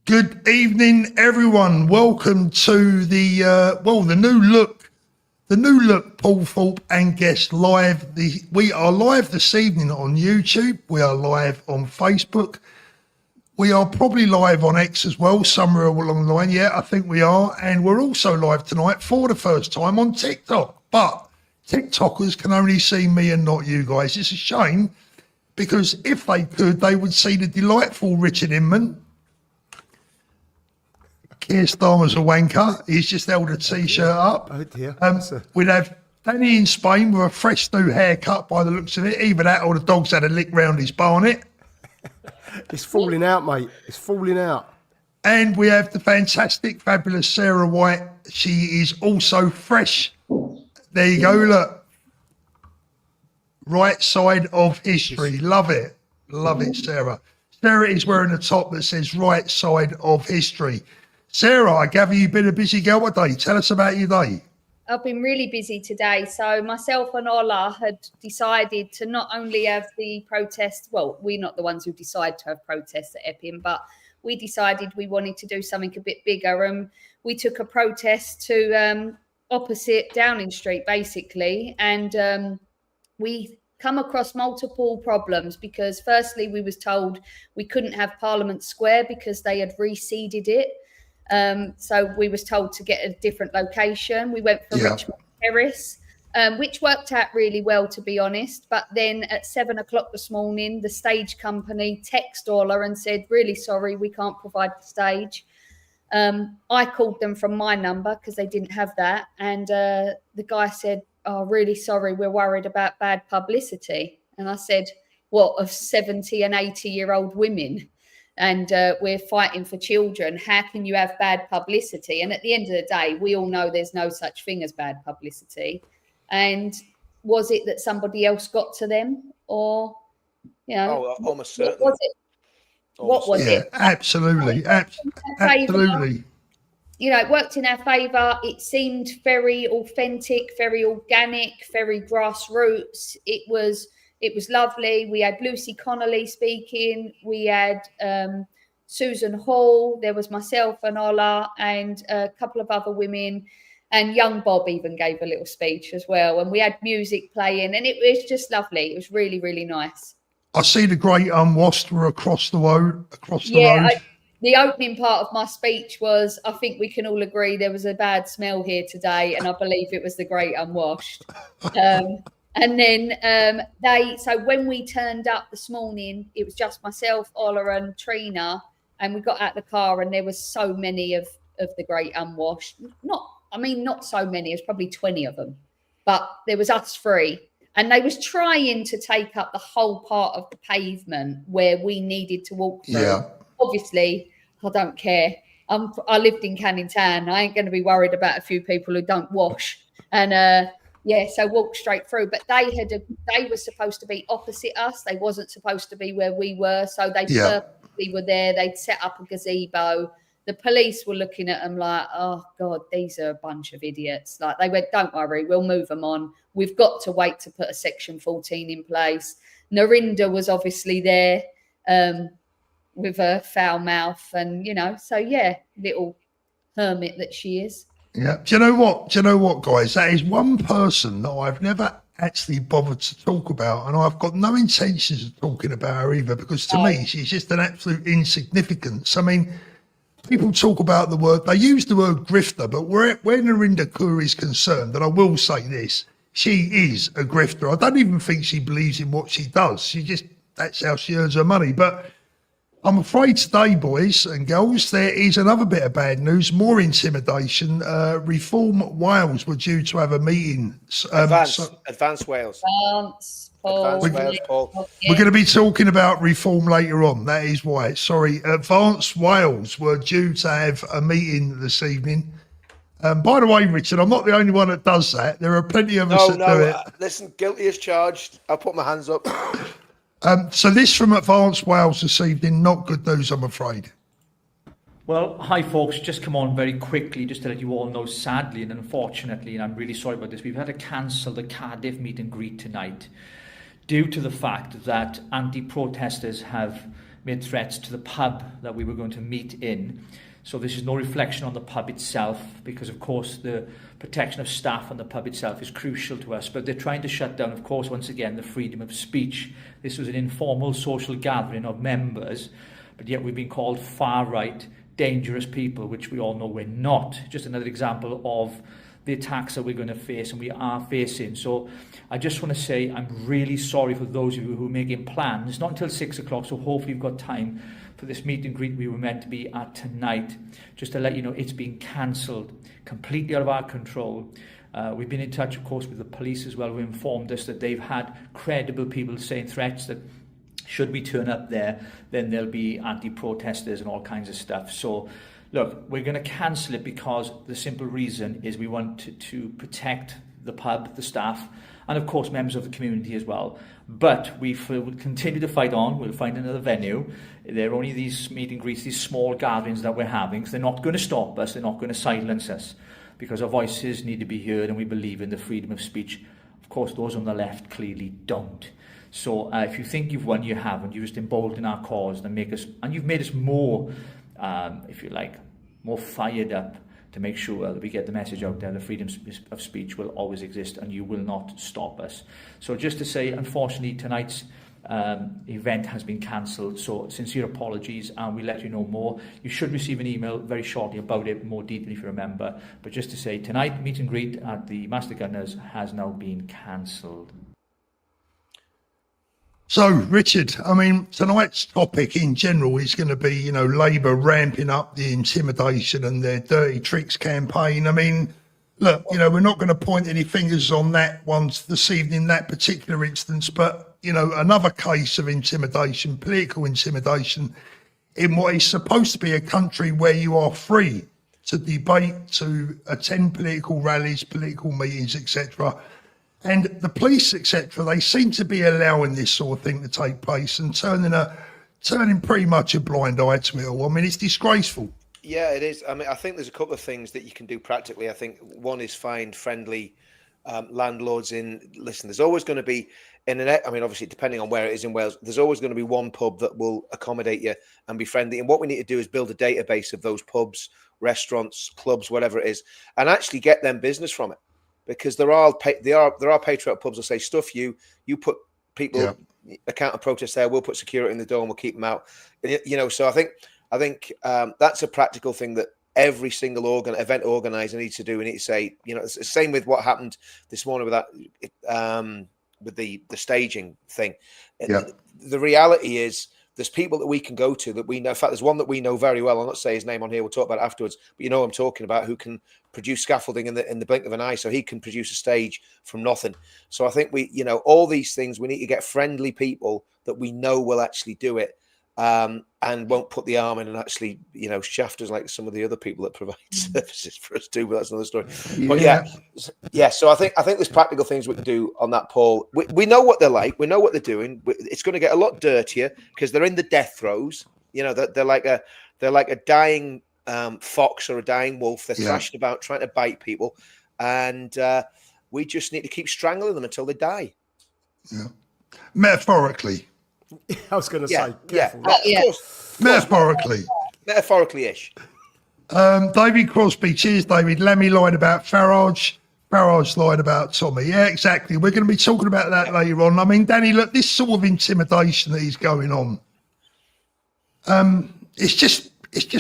Good evening, everyone. Welcome to the new look. Paul Thorpe and guest live. We are live this evening on YouTube. We are live on Facebook. We are probably live on X as well, somewhere along the line. Yeah, I think we are. And we're also live tonight for the first time on TikTok. But TikTokers can only see me and not you guys. It's a shame because if they could, they would see the delightful Richard Inman. Keir Starmer's a wanker. He's just held a T-shirt up. Oh dear. We'd have Danny in Spain with a fresh new haircut by the looks of it. Either that or the dog's had a lick round his barnet. It's falling out, mate. It's falling out. And we have the fantastic, fabulous Sarah White. She is also fresh. There you go, look. Right side of history. Love it. Love it, Sarah. Sarah is wearing a top that says right side of history. Sarah, I gather you've been a busy girl today. Tell us about your day. I've been really busy today. So myself and Ola had decided to not only have the protest, well, we're not the ones who decide to have protests at Epping, but we decided we wanted to do something a bit bigger. And we took a protest to opposite Downing Street, basically. And we come across multiple problems because firstly, we was told we couldn't have Parliament Square because they had reseeded it. So we was told to get a different location. We went for Richmond Terrace, which worked out really well, to be honest. But then at 7 o'clock this morning, the stage company texted Ola and said, really sorry, we can't provide the stage. I called them from my number because they didn't have that. And the guy said, oh, really sorry, we're worried about bad publicity. And I said, what, of 70 and 80-year-old women? And we're fighting for children. How can you have bad publicity? And at the end of the day, we all know there's no such thing as bad publicity. And was it that somebody else got to them? Or, you know, almost certainly. What was it? Absolutely. Absolutely. You know, it worked in our favour. It seemed very authentic, very organic, very grassroots. It was lovely. We had Lucy Connolly speaking. We had Susan Hall. There was myself and Ola and a couple of other women. And young Bob even gave a little speech as well. And we had music playing. And it was just lovely. It was really, really nice. I see the Great Unwashed were across the road. The opening part of my speech was, I think we can all agree there was a bad smell here today. And I believe it was the Great Unwashed. And then so when we turned up this morning, it was just myself, Ola and Trina, and we got out the car and there was so many of the Great Unwashed. Not so many, it was probably 20 of them, but there was us three. And they was trying to take up the whole part of the pavement where we needed to walk through. Yeah. Obviously, I don't care. I lived in Canning Town. I ain't going to be worried about a few people who don't wash. And so walk straight through. But they were supposed to be opposite us. They wasn't supposed to be where we were. So they purposely were there. They'd set up a gazebo. The police were looking at them like, oh, God, these are a bunch of idiots. Like they went, don't worry, we'll move them on. We've got to wait to put a Section 14 in place. Narinda was obviously there with a foul mouth and, little hermit that she is. Yeah. Do you know what, guys? That is one person that I've never actually bothered to talk about, and I've got no intentions of talking about her either, because to me, she's just an absolute insignificance. I mean, people talk about they use the word grifter, but where Narinda Kaur is concerned, and I will say this, she is a grifter. I don't even think she believes in what she does. That's how she earns her money. But I'm afraid today, boys and girls, there is another bit of bad news, more intimidation. Reform Wales were due to have a meeting. Advance Wales. Paul. We're going to be talking about reform later on. That is why. Sorry. Advance Wales were due to have a meeting this evening. By the way, Richard, I'm not the only one that does that. There are plenty of us that do it. Listen, guilty as charged. I'll put my hands up. So this from Advance Wales this evening, not good news, I'm afraid. Well, hi folks, just come on very quickly just to let you all know, sadly and unfortunately, and I'm really sorry about this, we've had to cancel the Cardiff meet and greet tonight due to the fact that anti-protesters have made threats to the pub that we were going to meet in. So this is no reflection on the pub itself, because of course the protection of staff and the pub itself is crucial to us. But they're trying to shut down, of course, once again, the freedom of speech. This was an informal social gathering of members, but yet we've been called far-right, dangerous people, which we all know we're not. Just another example of the attacks that we're going to face and we are facing. So I just want to say I'm really sorry for those of you who are making plans. It's not until 6 o'clock, so hopefully you've got time for this meet and greet we were meant to be at tonight. Just to let you know, it's been cancelled, completely out of our control. We've been in touch, of course, with the police as well, who informed us that they've had credible people saying threats that should we turn up there, then there'll be anti-protesters and all kinds of stuff. So look, we're going to cancel it because the simple reason is we want to protect the pub, the staff, and of course members of the community as well. But we will continue to fight on. We'll find another venue. There are only these meet and greets, these small gatherings that we're having. They're not going to stop us. They're not going to silence us, because our voices need to be heard and we believe in the freedom of speech. Of course, those on the left clearly don't. So if you think you've won, you haven't. You just embolden our cause and you've made us more, if you like, more fired up to make sure that we get the message out there. The freedom of speech will always exist and you will not stop us. So just to say, unfortunately, tonight's event has been cancelled. So sincere apologies, and we'll let you know more. You should receive an email very shortly about it, more detail if you remember. But just to say, tonight, meet and greet at the Master Gunners has now been cancelled. So, Richard, I mean, tonight's topic in general is going to be, you know, Labour ramping up the intimidation and their dirty tricks campaign. I mean, look, you know, we're not going to point any fingers on that one this evening, that particular instance, but, you know, another case of intimidation, political intimidation, in what is supposed to be a country where you are free to debate, to attend political rallies, political meetings, etc. And the police, etc., they seem to be allowing this sort of thing to take place and turning pretty much a blind eye to it all. I mean, it's disgraceful. Yeah, it is. I mean, I think there's a couple of things that you can do practically. I think one is find friendly landlords in. Listen, there's always going to be I mean, obviously, depending on where it is in Wales, there's always going to be one pub that will accommodate you and be friendly. And what we need to do is build a database of those pubs, restaurants, clubs, whatever it is, and actually get them business from it. Because there are patriotic pubs that say, stuff you put people a counter protest there, we'll put security in the door and we'll keep them out. You know, so I think that's a practical thing that every single event organizer needs to do. We need to say, you know, it's the same with what happened this morning with that with the staging thing. Yeah. The reality is, there's people that we can go to that we know. In fact, there's one that we know very well. I'll not say his name on here. We'll talk about it afterwards. But you know who I'm talking about, who can produce scaffolding in the blink of an eye. So he can produce a stage from nothing. So I think all these things, we need to get friendly people that we know will actually do it, and won't put the arm in and actually, shaft us like some of the other people that provide services for us too. But that's another story. But yeah. So I think there's practical things we can do on that, Paul. We know what they're like. We know what they're doing. It's going to get a lot dirtier because they're in the death throes. You know, they're like a dying fox or a dying wolf. They're thrashing about trying to bite people, and we just need to keep strangling them until they die. Yeah, metaphorically. I was going to say, careful. Of course. Metaphorically-ish. David Crosby, cheers, David. Lemmy lied about Farage. Farage lied about Tommy. Yeah, exactly. We're going to be talking about that later on. I mean, Danny, look, this sort of intimidation that is going on, it's just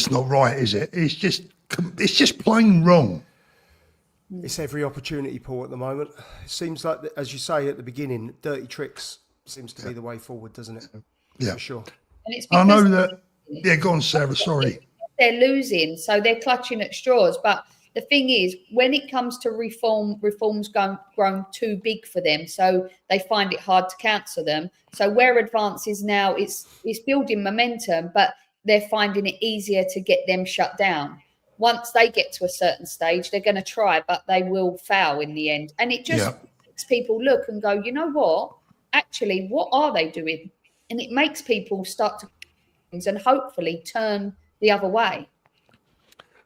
not right, is it? It's just plain wrong. It's every opportunity, Paul, at the moment. It seems like, as you say at the beginning, dirty tricks seems to be the way forward, doesn't it? Yeah, for sure. And it's I know that. Yeah, go on, Sarah. Sorry. They're losing, so they're clutching at straws. But the thing is, when it comes to reforms grown too big for them, so they find it hard to cancel them. So where Advance is now, it's building momentum, but they're finding it easier to get them shut down. Once they get to a certain stage, they're going to try, but they will fail in the end. And it just makes people look and go, you know what? Actually, what are they doing? And it makes people start to and hopefully turn the other way.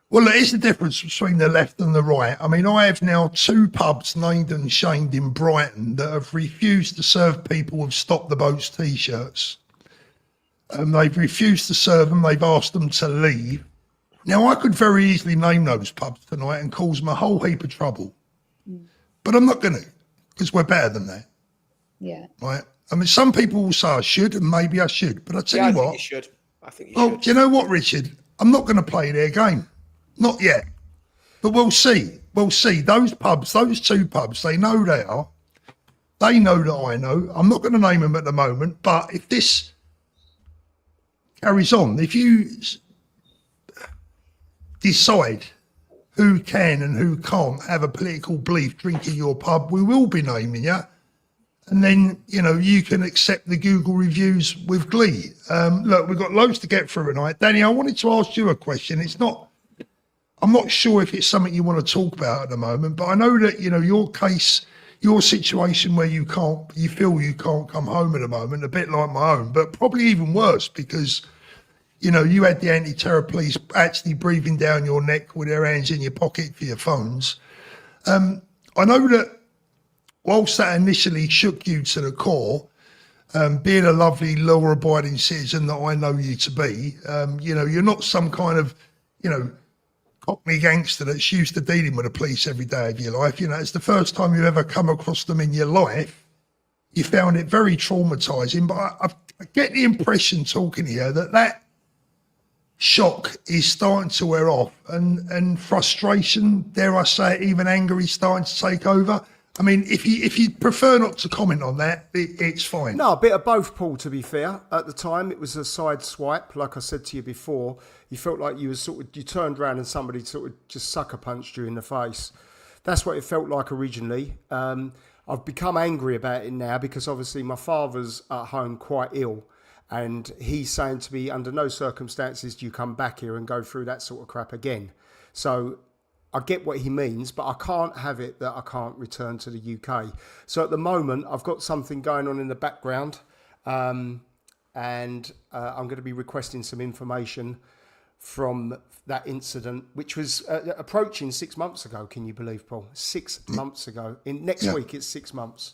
Well, there is a difference between the left and the right. I mean, I have now 2 pubs named and shamed in Brighton that have refused to serve people with Stop the Boats T-shirts. They've refused to serve them. They've asked them to leave. Now, I could very easily name those pubs tonight and cause them a whole heap of trouble. But I'm not going to, because we're better than that, Yeah. right? I mean, some people will say I should, and maybe I should. But I tell Yeah, I you think what, you should. I think you well, should. do you know what, Richard? I'm not going to play their game. Not yet. But we'll see. We'll see. Those pubs, those two pubs, they know they are. They know that I know. I'm not going to name them at the moment. But if this carries on, if you decide who can and who can't have a political belief drinking your pub, we will be naming you. And then, you know, you can accept the Google reviews with glee. Look, we've got loads to get through tonight. Danny, I wanted to ask you a question. I'm not sure if it's something you want to talk about at the moment, but I know that, you know, your case, your situation where you feel you can't come home at the moment, a bit like my own, but probably even worse because, you know, you had the anti-terror police actually breathing down your neck with their hands in your pocket for your phones. I know that whilst that initially shook you to the core, being a lovely, law-abiding citizen that I know you to be, you know, you're not some kind of, you know, Cockney gangster that's used to dealing with the police every day of your life. You know, it's the first time you ever come across them in your life. You found it very traumatizing, but I get the impression talking here that shock is starting to wear off and frustration, dare I say it, even anger is starting to take over. I mean, if you prefer not to comment on that, it's fine. No, a bit of both, Paul, to be fair. At the time, it was a side swipe. Like I said to you before, you felt like you turned around and somebody sort of just sucker punched you in the face. That's what it felt like originally. I've become angry about it now because obviously my father's at home quite ill. And he's saying to me, under no circumstances do you come back here and go through that sort of crap again. So I get what he means, but I can't have it that I can't return to the UK. So at the moment, I've got something going on in the background, and I'm going to be requesting some information from that incident, which was approaching 6 months ago. Can you believe, Paul? 6 months ago. Next week, it's 6 months.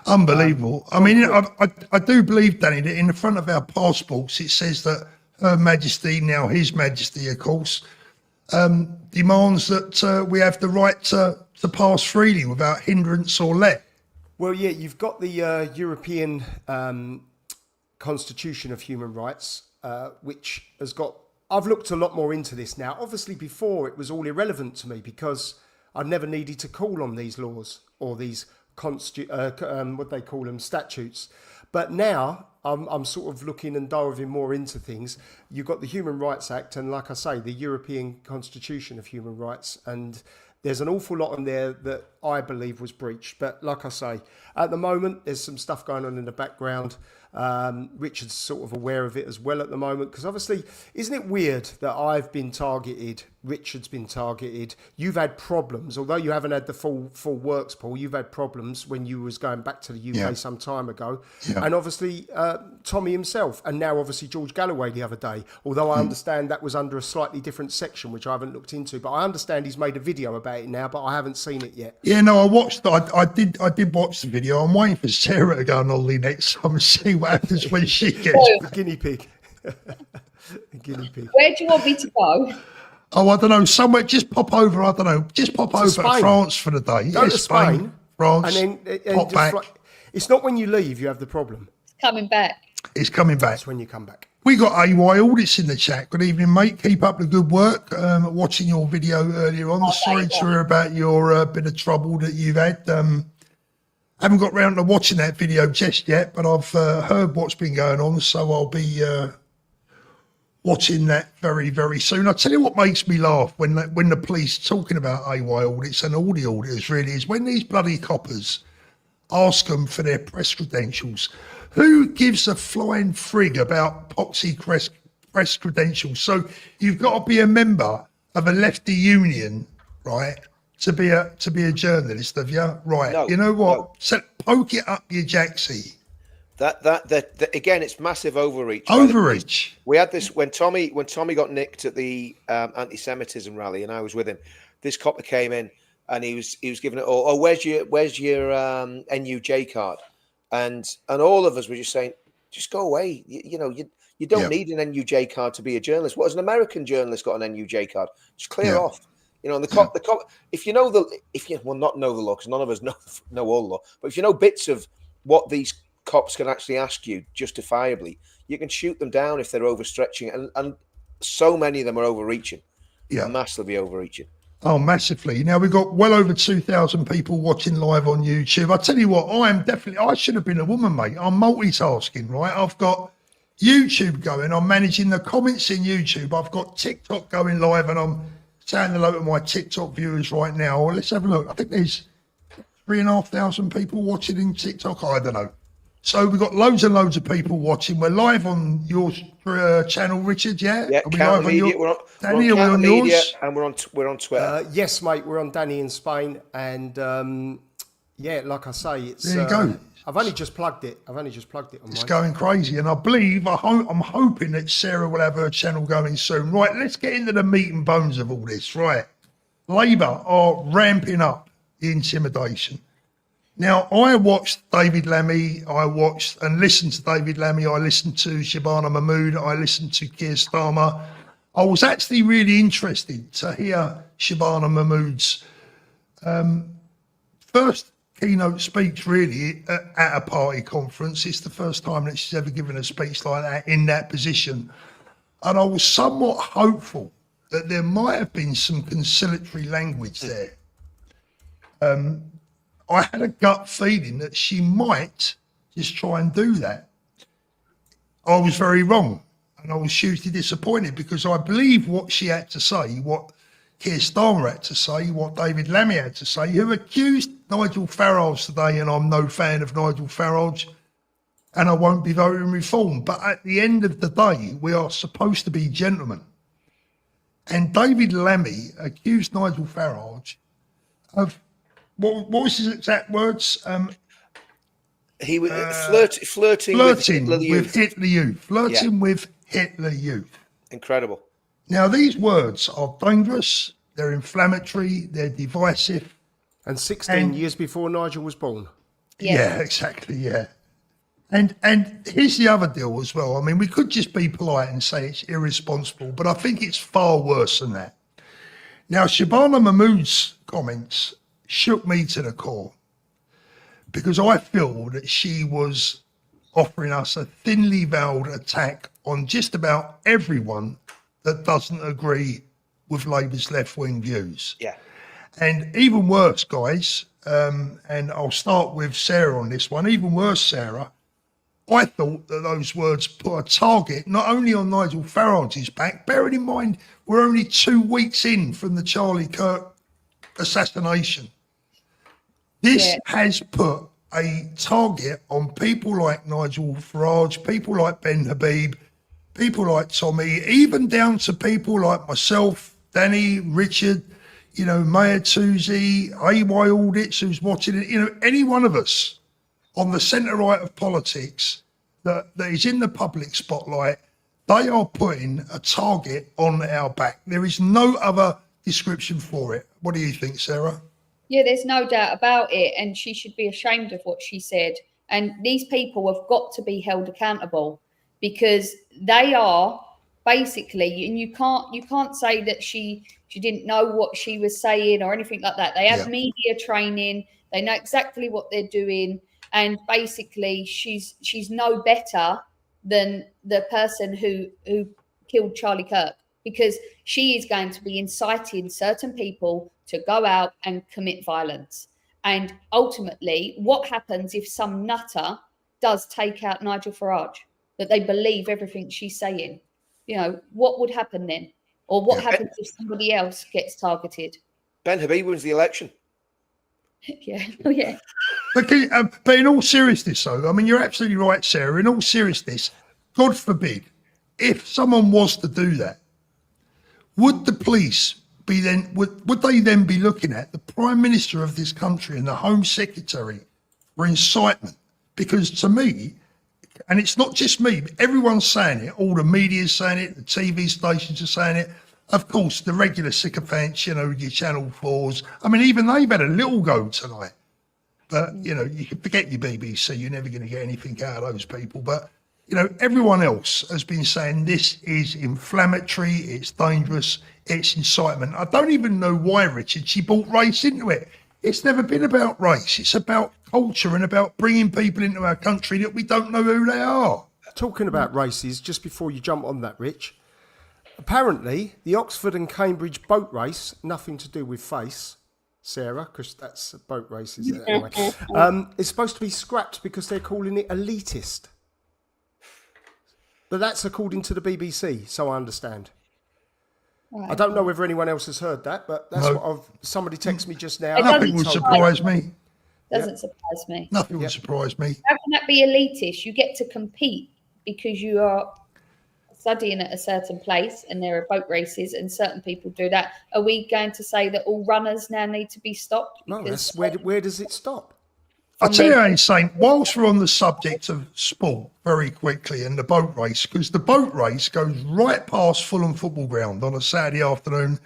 Unbelievable. I mean, I do believe, Danny, that in the front of our passports, it says that Her Majesty, now His Majesty, of course, demands that we have the right to pass freely without hindrance or let. Well, yeah, you've got the European Constitution of Human Rights, which has got... I've looked a lot more into this now. Obviously, before, it was all irrelevant to me because I never needed to call on these laws or these what they call them, statutes. But now I'm sort of looking and diving more into things. You've got the Human Rights Act and, like I say, the European Constitution of Human Rights. And there's an awful lot in there that I believe was breached. But like I say, at the moment, there's some stuff going on in the background. Richard's sort of aware of it as well at the moment. Because obviously, isn't it weird that I've been targeted, Richard's been targeted, you've had problems, although you haven't had the full works, Paul, you've had problems when you was going back to the UK some time ago. Yeah. And obviously, Tommy himself, and now obviously George Galloway the other day, although I understand that was under a slightly different section, which I haven't looked into, but I understand he's made a video about it now, but I haven't seen it yet. Yeah, no, I did watch the video. I'm waiting for Sarah to go on holiday next time and see what happens when she gets back. Guinea pig. Guinea pig. Where do you want me to go? Oh, I don't know. Somewhere, just pop over. I don't know. Just pop over to France for the day. Go to Spain, France, and then pop back. It's not when you leave you have the problem. It's coming back. It's coming back. That's when you come back. We got AY Audits in the chat. Good evening, mate. Keep up the good work. Watching your video earlier on. Sorry to hear about your bit of trouble that you've had. Haven't got round to watching that video just yet, but I've heard what's been going on, so I'll be watching that very, very soon. I'll tell you what makes me laugh when the police talking about AY Audits and all the auditors really is when these bloody coppers ask them for their press credentials. Who gives a flying frig about poxy press credentials? So you've got to be a member of a lefty union, right, to be a journalist, have you? Right. No, you know what? no. So poke it up your jacksie. That again, it's massive overreach. Overreach. We had this when Tommy got nicked at the anti-Semitism rally, and I was with him. This copper came in, and he was giving it all. Oh, where's your NUJ card? And all of us were just saying, just go away. You You don't Yeah. need an NUJ card to be a journalist. What has an American journalist got an NUJ card? Just clear Yeah. off. You know, and the cop, if you know not know the law, because none of us know all the law, but if you know bits of what these cops can actually ask you justifiably, you can shoot them down if they're overstretching. And so many of them are overreaching, Yeah. massively overreaching. Oh, massively. Now, we've got well over 2,000 people watching live on YouTube. I tell you what, I should have been a woman, mate. I'm multitasking, right? I've got YouTube going. I'm managing the comments in YouTube. I've got TikTok going live, and I'm saying hello to my TikTok viewers right now. Well, let's have a look. I think there's 3,500 people watching in TikTok. I don't know. So we've got loads and loads of people watching. We're live on your channel, Richard. Yeah. Yeah, Are we Counter live on Media. your? We're on Danny, are we Counter on Media, yours? and we're on Twitter. Yes, mate, we're on Danny in Spain, and yeah, like I say, it's There you go. I've only just plugged it. on It's mine. going crazy, and I believe I'm hoping that Sarah will have her channel going soon. Right, let's get into the meat and bones of all this. Right, Labour are ramping up the intimidation. Now, I watched David Lammy. I watched and listened to David Lammy. I listened to Shabana Mahmood. I listened to Keir Starmer. I was actually really interested to hear Shabana Mahmood's first keynote speech, really, at a party conference. It's the first time that she's ever given a speech like that in that position. And I was somewhat hopeful that there might have been some conciliatory language there. I had a gut feeling that she might just try and do that. I was very wrong, and I was hugely disappointed, because I believe what she had to say, what Keir Starmer had to say, what David Lammy had to say, who accused Nigel Farage today, and I'm no fan of Nigel Farage, and I won't be voting Reform. But at the end of the day, we are supposed to be gentlemen. And David Lammy accused Nigel Farage of, what was his exact words? He was flirting with Hitler Youth. Hitler Youth. Flirting with Hitler Youth. Incredible. Now, these words are dangerous, they're inflammatory, they're divisive. And 16 years before Nigel was born. Yeah, exactly, yeah. And here's the other deal as well. I mean, we could just be polite and say it's irresponsible, but I think it's far worse than that. Now, Shabana Mahmood's comments shook me to the core, because I feel that she was offering us a thinly veiled attack on just about everyone that doesn't agree with Labour's left-wing views. Yeah. And even worse, guys, and I'll start with Sarah on this one, even worse, Sarah, I thought that those words put a target not only on Nigel Farage's back, bearing in mind we're only 2 weeks in from the Charlie Kirk assassination. This has put a target on people like Nigel Farage, people like Ben Habib, people like Tommy, even down to people like myself, Danny, Richard, you know, Mayor Tuzi, AY Audits, who's watching it, you know, any one of us on the centre right of politics that is in the public spotlight, they are putting a target on our back. There is no other description for it. What do you think, Sarah? Yeah, there's no doubt about it. And she should be ashamed of what she said. And these people have got to be held accountable, because they are basically, and you can't say that she didn't know what she was saying or anything like that. They have media training. They know exactly what they're doing. And basically she's no better than the person who killed Charlie Kirk, because she is going to be inciting certain people to go out and commit violence. And ultimately, what happens if some nutter does take out Nigel Farage, that they believe everything she's saying? You know, what would happen then? Or what happens if somebody else gets targeted? Ben Habib wins the election. Yeah. Oh, yeah. But in all seriousness, though, I mean, you're absolutely right, Sarah. In all seriousness, God forbid, if someone was to do that, would the police be then, would they then be looking at the Prime Minister of this country and the Home Secretary for incitement? Because to me, and it's not just me, but everyone's saying it, all the media's saying it, the TV stations are saying it, of course, the regular sycophants, you know, your Channel 4s, I mean, even they've had a little go tonight. But, you know, you can forget your BBC, you're never going to get anything out of those people. But, You know, everyone else has been saying this is inflammatory, it's dangerous, it's incitement. I don't even know why, Richard, she brought race into it. It's never been about race. It's about culture and about bringing people into our country that we don't know who they are. Talking about races, just before you jump on that, Rich, apparently the Oxford and Cambridge boat race, nothing to do with face, Sarah, because that's a boat race, isn't it? Anyway, it's supposed to be scrapped because they're calling it elitist. But that's according to the BBC, so I understand. Right. I don't know whether anyone else has heard that, but that's No. what somebody texted me just now. Nothing would Told me. surprise me. Doesn't surprise me. Nothing would surprise me. How can that be elitist? You get to compete because you are studying at a certain place and there are boat races and certain people do that. Are we going to say that all runners now need to be stopped? No, Because that's where does it stop? I'll tell you, Insane, whilst we're on the subject of sport very quickly and the boat race, because the boat race goes right past Fulham Football Ground on a Saturday afternoon.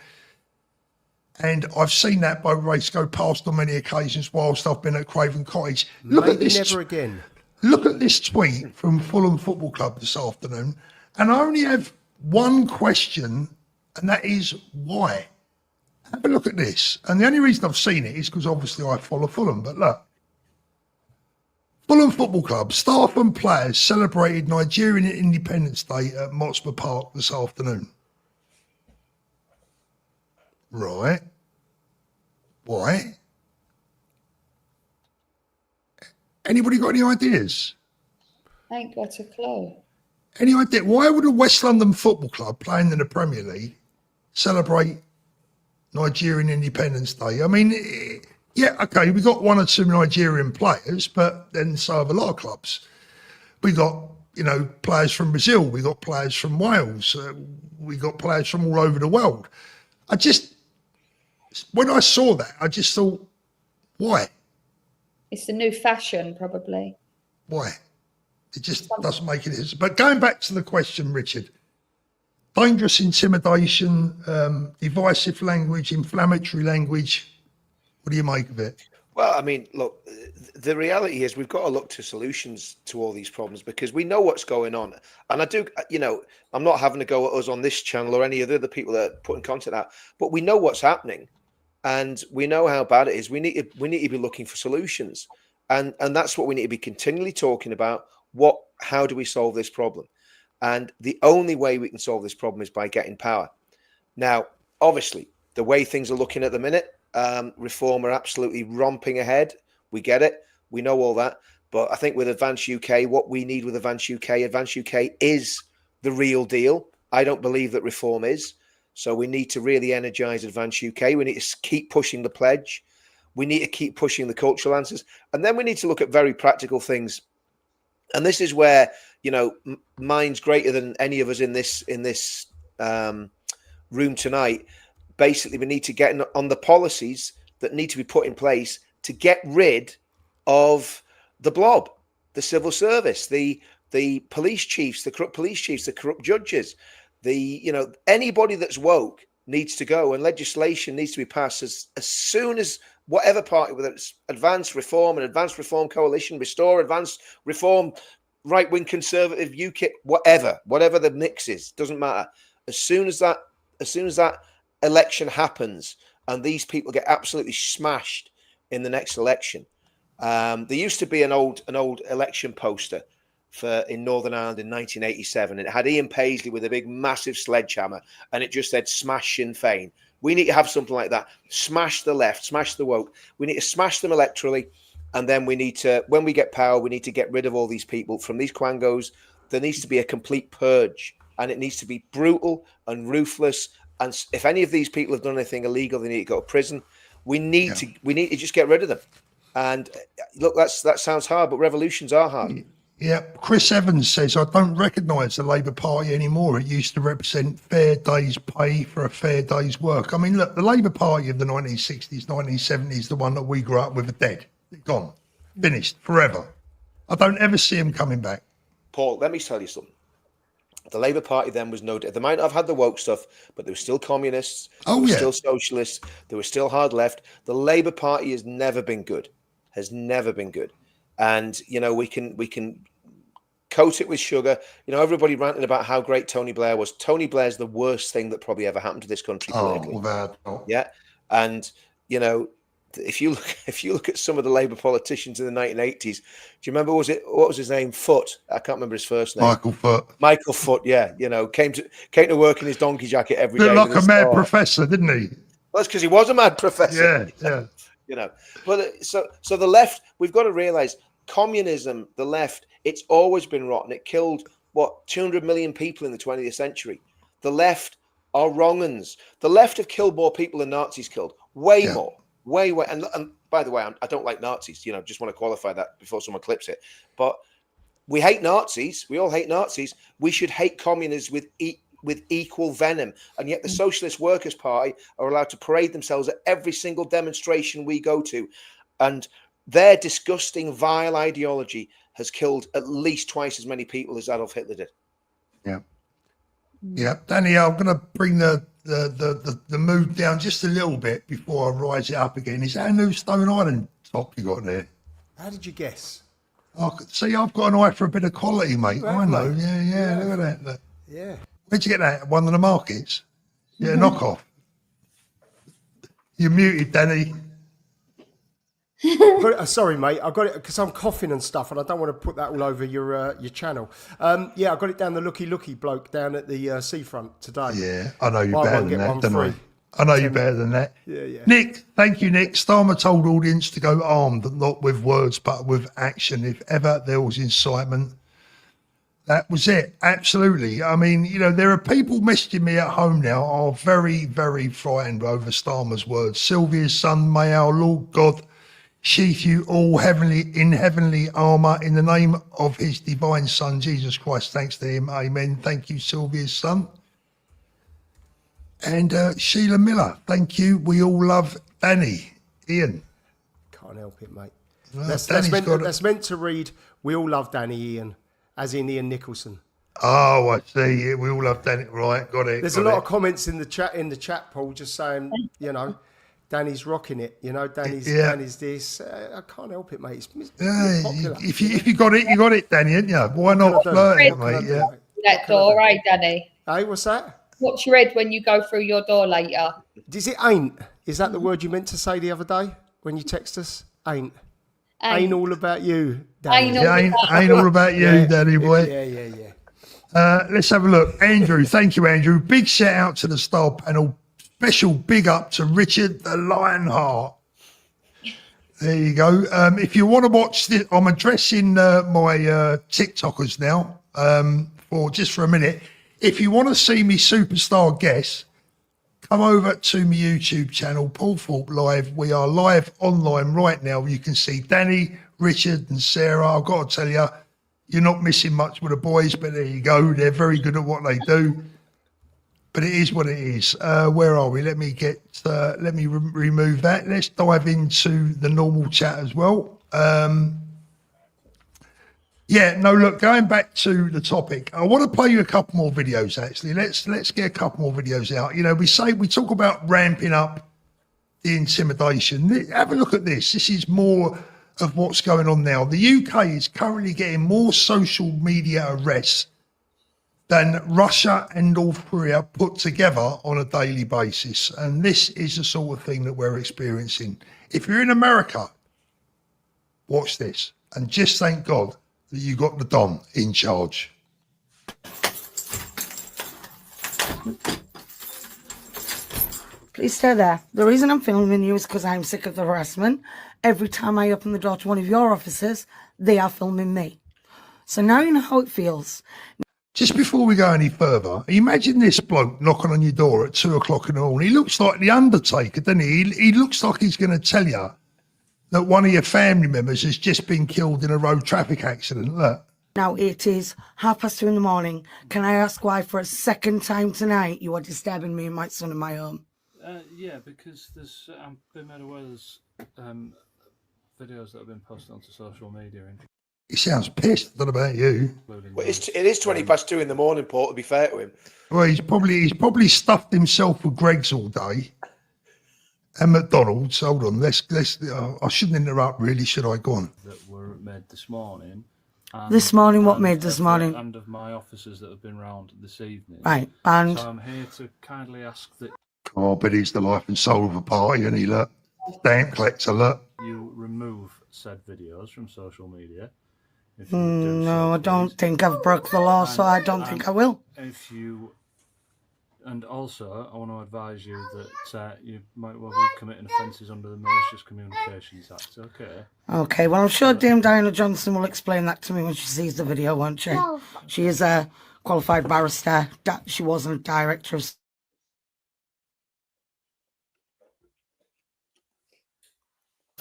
And I've seen that boat race go past on many occasions whilst I've been at Craven Cottage. Maybe never again. Look at this tweet from Fulham Football Club this afternoon. And I only have one question, and that is why? Have a look at this. And the only reason I've seen it is because obviously I follow Fulham. But look. Fulham Football Club staff and players celebrated Nigerian Independence Day at Motspur Park this afternoon. Right. Why? Anybody got any ideas? I ain't got a clue. Any idea? Why would a West London Football Club playing in the Premier League celebrate Nigerian Independence Day? I mean, yeah, okay, we got one or two Nigerian players, but then so have a lot of clubs. We got, you know, players from Brazil, we got players from Wales, we got players from all over the world. When I saw that, I just thought, why? It's the new fashion, probably. Why? It just doesn't make it. But going back to the question, Richard, dangerous intimidation, divisive language, inflammatory language, what do you make of it? Well, I mean, look, the reality is we've got to look to solutions to all these problems because we know what's going on. And I do, you know, I'm not having to go at us on this channel or any of the other people that are putting content out, but we know what's happening and we know how bad it is. We need to be looking for solutions. And that's what we need to be continually talking about. How do we solve this problem? And the only way we can solve this problem is by getting power. Now, obviously, the way things are looking at the minute, reform are absolutely romping ahead. We get it. We know all that. But I think with Advance UK, what we need with Advance UK is the real deal. I don't believe that reform is. So we need to really energise Advance UK. We need to keep pushing the pledge. We need to keep pushing the cultural answers. And then we need to look at very practical things. And this is where, you know, mine's greater than any of us in this room tonight. Basically, we need to get on the policies that need to be put in place to get rid of the blob, the civil service, the police chiefs, the corrupt police chiefs, the corrupt judges, anybody that's woke needs to go, and legislation needs to be passed as soon as whatever party, whether it's Advanced Reform, an Advanced Reform Coalition, Restore, Advanced Reform, right-wing conservative, UKIP, whatever the mix is, doesn't matter. As soon as that election happens and these people get absolutely smashed in the next election. There used to be an old election poster in Northern Ireland in 1987. It had Ian Paisley with a big massive sledgehammer and it just said smash Sinn Féin. We need to have something like that. Smash the left, smash the woke. We need to smash them electorally. And then we need to, when we get power, we need to get rid of all these people from these quangos. There needs to be a complete purge and it needs to be brutal and ruthless. And if any of these people have done anything illegal, they need to go to prison. We need to just get rid of them. And look, that sounds hard, but revolutions are hard. Yeah, Chris Evans says, I don't recognise the Labour Party anymore. It used to represent fair day's pay for a fair day's work. I mean, look, the Labour Party of the 1960s, 1970s, the one that we grew up with, are dead. They're gone. Finished. Forever. I don't ever see them coming back. Paul, let me tell you something. The Labour Party then was no... They might not have had the woke stuff, but they were still communists. Oh, they were yeah. still socialists. They were still hard left. The Labour Party has never been good. Has never been good. And, you know, we can coat it with sugar. You know, everybody ranting about how great Tony Blair was. Tony Blair's the worst thing that probably ever happened to this country politically. Without doubt. Yeah, and you know, if you look at some of the Labour politicians in the 1980s, do you remember what was his name? Foote. I can't remember his first name. Michael Foot. Michael Foote. Yeah, you know, came to work in his donkey jacket every day. Looked like with a mad star. professor, didn't he? Well, that's because he was a mad professor. Yeah. You know, but so the left, we've got to realise communism, the left, it's always been rotten. It killed 200 million people in the 20th century. The left are wrong-uns. The left have killed more people than Nazis killed. Way more. Way. And by the way, I don't like Nazis. You know, just want to qualify that before someone clips it. But we hate Nazis. We all hate Nazis. We should hate communists with equal venom. And yet the Socialist Workers' Party are allowed to parade themselves at every single demonstration we go to. And their disgusting, vile ideology has killed at least twice as many people as Adolf Hitler did. Yeah. Danny, I'm going to bring the mood down just a little bit before I rise it up again. Is that a new Stone Island top you got there? How did you guess? See, I've got an eye for a bit of quality, mate. Right, I know. mate. Yeah. Look at that. Look. Yeah. Where'd you get that? One of the markets? Yeah, knockoff. You're muted, Danny. Sorry, mate. I got it because I'm coughing and stuff, and I don't want to put that all over your channel. Yeah, I got it down the looky bloke down at the seafront today. Yeah, I know you Buy better one, than get that, one don't I? free. I know you better than that. Yeah. Nick, thank you, Nick. Starmer told audience to go armed, not with words, but with action. If ever there was incitement, that was it. Absolutely. I mean, you know, there are people messaging me at home now are very, very frightened over Starmer's words. Sylvia's son, may our Lord God sheath you all in heavenly armour in the name of his divine son, Jesus Christ. Thanks to him. Amen. Thank you, Sylvia's son. And Sheila Miller, thank you. We all love Danny. Ian. Can't help it, mate. Well, that's meant to read, we all love Danny Ian, as in Ian Nicholson. Oh, I see. We all love Danny. Right, got it. There's a lot of comments in the chat, Paul, just saying, you know, Danny's rocking it. You know, Danny's this. I can't help it, mate. It's popular. If you got it, you got it, Danny, haven't you? Why not flirt it, mate? Yeah. That door, right, Danny? Hey, what's that? What's read when you go through your door later? Is it ain't? Is that the word you meant to say the other day when you text us? Ain't all about you, Danny. Ain't all about you, Danny boy. Yeah. Let's have a look. Andrew, thank you, Andrew. Big shout out to the star panel. Special big up to Richard the Lionheart. There you go. If you want to watch this, I'm addressing my TikTokers now for a minute. If you want to see me superstar guest, come over to my YouTube channel, Paul Thorpe Live. We are live online right now. You can see Danny, Richard and Sarah. I've got to tell you, you're not missing much with the boys, but there you go. They're very good at what they do. But it is what it is. Where are we? Let me remove that. Let's dive into the normal chat as well. Going back to the topic, I want to play you a couple more videos, actually. Let's get a couple more videos out. You know, we talk about ramping up the intimidation. Have a look at this. This is more of what's going on now. The UK is currently getting more social media arrests than Russia and North Korea put together on a daily basis. And this is the sort of thing that we're experiencing. If you're in America, watch this. And just thank God that you got the Don in charge. Please stay there. The reason I'm filming you is because I'm sick of the harassment. Every time I open the door to one of your officers, they are filming me. So now you know how it feels. Just before we go any further, imagine this bloke knocking on your door at 2 o'clock in the morning. He looks like the Undertaker, doesn't he? He looks like he's going to tell you that one of your family members has just been killed in a road traffic accident. Look. Now it is 2:30 in the morning. Can I ask why for a second time tonight you are disturbing me and my son in my home? Yeah, because there's I've been made aware there's videos that have been posted onto social media. He sounds pissed. I don't know about you. Well, it is 2:20 in the morning, Paul, to be fair to him. Well, he's probably stuffed himself with Greggs all day and McDonald's. Hold on, let's. I shouldn't interrupt, really, should I? Go on. That were made this morning, This morning, what and made this every- morning? And of my officers that have been round this evening. Right, and So I'm here to kindly ask that Oh, but he's the life and soul of a party, and he look. Stamp collector, look. you remove said videos from social media. If you do no, I so, don't please. think I've broke the law, so I don't think I will. If you, and also, I want to advise you that you might well be committing offences under the Malicious Communications Act. Okay. Okay, well, I'm sure Dame Diana Johnson will explain that to me when she sees the video, won't she? She is a qualified barrister. She wasn't a director of...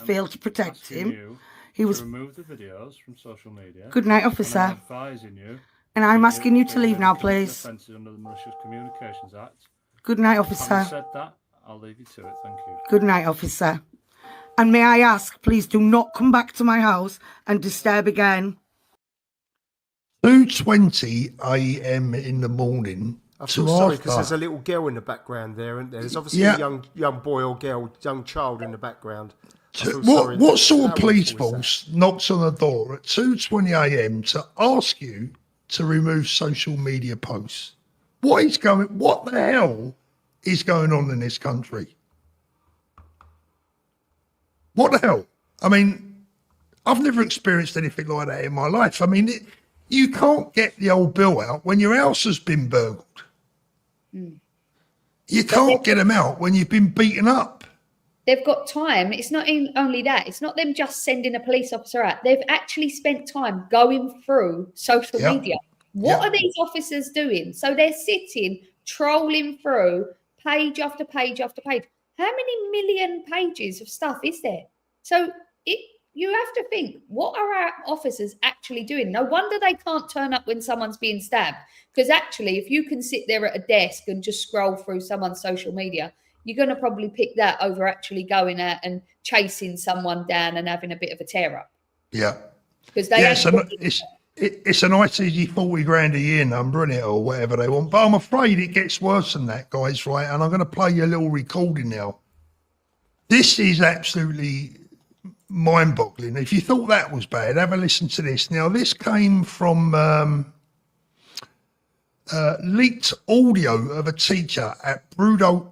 failed to protect Asking him. you He to was... remove the videos from social media. Good night, And I'm officer. advising you. And I'm that asking you to that leave may be now, committing please. Offences under the Malicious Communications Act. Good night, Having officer. said that, I'll leave you to it. Thank you. Good night, officer. And may I ask, please do not come back to my house and disturb again. 2:20 a.m. in the morning. I to feel sorry because after- there's a little girl in the background there, and there's obviously Yeah. a young boy or girl, young child in the background. I feel What, sorry. what sort How of police awful is that? force knocks on the door at 2:20 a.m. to ask you to remove social media posts? What the hell is going on in this country? What the hell? I mean, I've never experienced anything like that in my life. I mean, you can't get the old bill out when your house has been burgled. You can't get them out when you've been beaten up. They've got time. It's not only that. It's not them just sending a police officer out. They've actually spent time going through social Yeah. media. What Yeah. are these officers doing? So they're sitting, trolling through page after page after page. How many million pages of stuff is there? So you have to think, what are our officers actually doing? No wonder they can't turn up when someone's being stabbed. Because actually, if you can sit there at a desk and just scroll through someone's social media, you're going to probably pick that over actually going out and chasing someone down and having a bit of a tear up. Yeah. Because they Yeah, ain't it's a nice easy 40 grand a year number, isn't it, or whatever they want. But I'm afraid it gets worse than that, guys, right? And I'm going to play you a little recording now. This is absolutely mind-boggling. If you thought that was bad, have a listen to this. Now, this came from leaked audio of a teacher at Brood Oak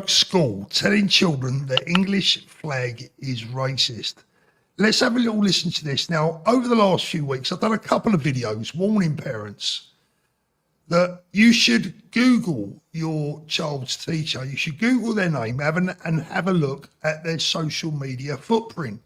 School telling children the English flag is racist. Let's have a little listen to this. Now, over the last few weeks, I've done a couple of videos warning parents that you should Google your child's teacher. You should Google their name and have a look at their social media footprint.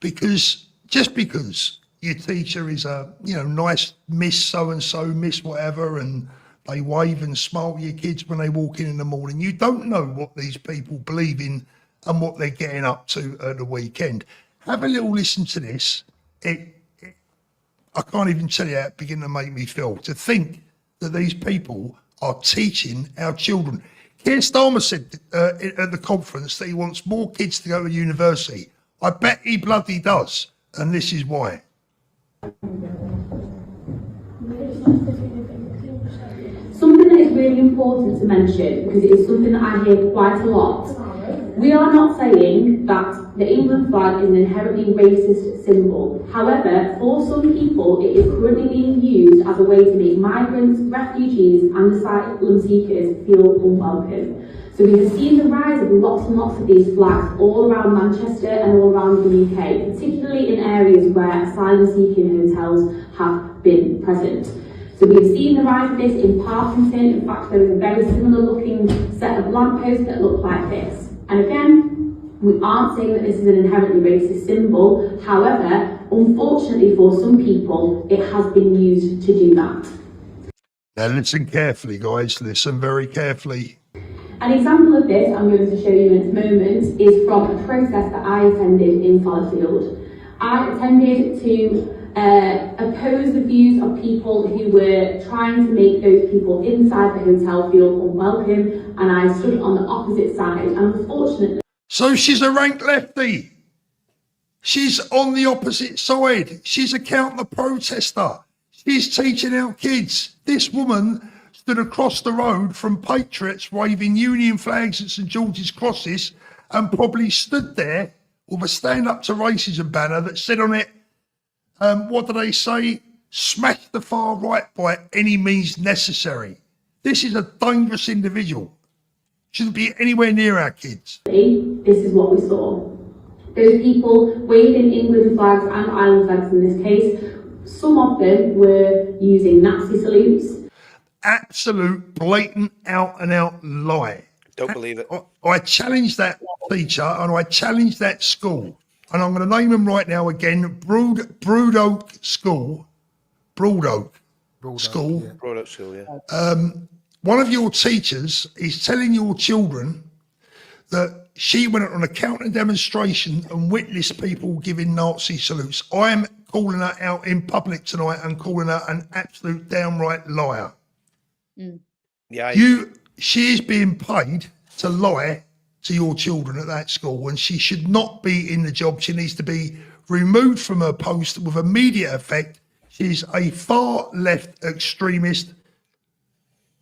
Because just because your teacher is a, nice Miss so-and-so, Miss whatever, and they wave and smile at your kids when they walk in the morning, you don't know what these people believe in and what they're getting up to at the weekend. Have a little listen to this. I can't even tell you how it began to make me feel to think that these people are teaching our children. Keir Starmer said at the conference that he wants more kids to go to university. I bet he bloody does. And this is why. Something that is really important to mention, because it is something that I hear quite a lot. We are not saying that the England flag is an inherently racist symbol. However, for some people, it is currently being used as a way to make migrants, refugees, and asylum seekers feel unwelcome. So we have seen the rise of lots and lots of these flags all around Manchester and all around the UK, particularly in areas where asylum-seeking hotels have been present. So we've seen the rise of this in Parkinson. In fact, there is a very similar looking set of lampposts that look like this. And again, we aren't saying that this is an inherently racist symbol. However, unfortunately for some people, it has been used to do that. Now listen carefully, guys. Listen very carefully. An example of this I'm going to show you in a moment is from a protest that I attended in Fallowfield. I attended to oppose the views of people who were trying to make those people inside the hotel feel unwelcome, and I stood on the opposite side, and unfortunately... So she's a rank lefty. She's on the opposite side. She's a counter-protester. She's teaching our kids. This woman stood across the road from patriots waving Union flags at St George's crosses and probably stood there with a stand up to racism banner that said on it, what do they say? Smash the far right by any means necessary. This is a dangerous individual. Shouldn't be anywhere near our kids. This is what we saw. Those people waving England flags and Ireland flags in this case, some of them were using Nazi salutes. Absolute blatant out and out lie. Don't believe it. I challenge that teacher and I challenge that school. And I'm going to name them right now again. Broad Oak School. Broad Oak School. Yeah. Product school, yeah. One of your teachers is telling your children that she went on a counter demonstration and witnessed people giving Nazi salutes. I am calling her out in public tonight and calling her an absolute downright liar. Yeah. She is being paid to lie to your children at that school, and she should not be in the job. She needs to be removed from her post with immediate effect. She's a far left extremist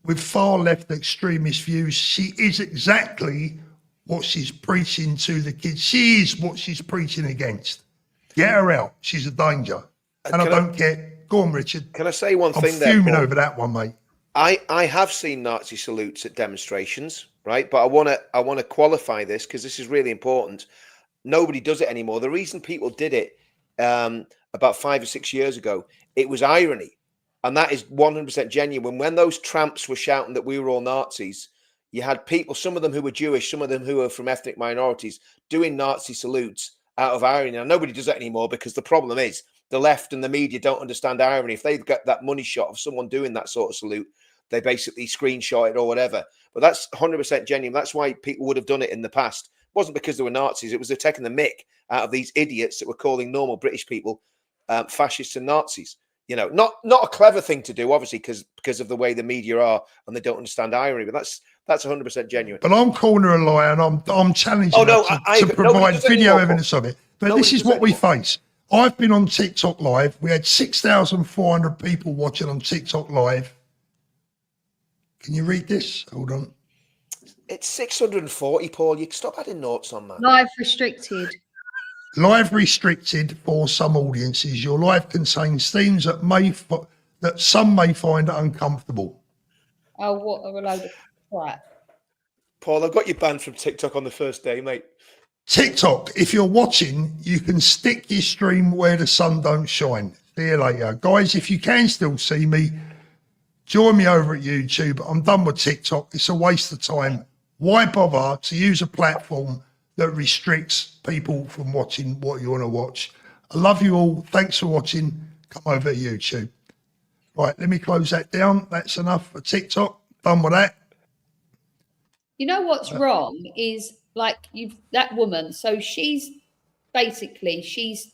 with far left extremist views. She is exactly what she's preaching to the kids. She is what she's preaching against. Get her out. She's a danger. And I don't care. Go on, Richard. Can I say one I'm thing there? fuming Paul? over that one, mate. I have seen Nazi salutes at demonstrations, right? But I want to qualify this because this is really important. Nobody does it anymore. The reason people did it about 5 or 6 years ago, it was irony, and that is 100% genuine. When those tramps were shouting that we were all Nazis, you had people, some of them who were Jewish, some of them who were from ethnic minorities, doing Nazi salutes out of irony. Now nobody does that anymore because the problem is the left and the media don't understand irony. If they get that money shot of someone doing that sort of salute, they basically screenshot it or whatever. But that's 100% genuine. That's why people would have done it in the past. It wasn't because they were Nazis. It was they're taking the mick out of these idiots that were calling normal British people fascists and Nazis. You know, not a clever thing to do, obviously, because of the way the media are and they don't understand irony. But that's 100% genuine. But I'm calling her a liar, and I'm challenging her to provide video evidence of it. But this is what we face. I've been on TikTok Live. We had 6,400 people watching on TikTok Live. Can you read this? Hold on. It's 640, Paul. You can stop adding notes on that. Live restricted. Live restricted for some audiences. Your live contains themes that some may find uncomfortable. Oh, what a load of crap. Paul, I've got you banned from TikTok on the first day, mate. TikTok, if you're watching, you can stick your stream where the sun don't shine. See you later. Guys, if you can still see me, join me over at YouTube. I'm done with TikTok. It's a waste of time. Why bother to use a platform that restricts people from watching what you want to watch? I love you all. Thanks for watching. Come over to YouTube. Right, let me close that down. That's enough for TikTok. Done with that. You know what's wrong is that woman. So she's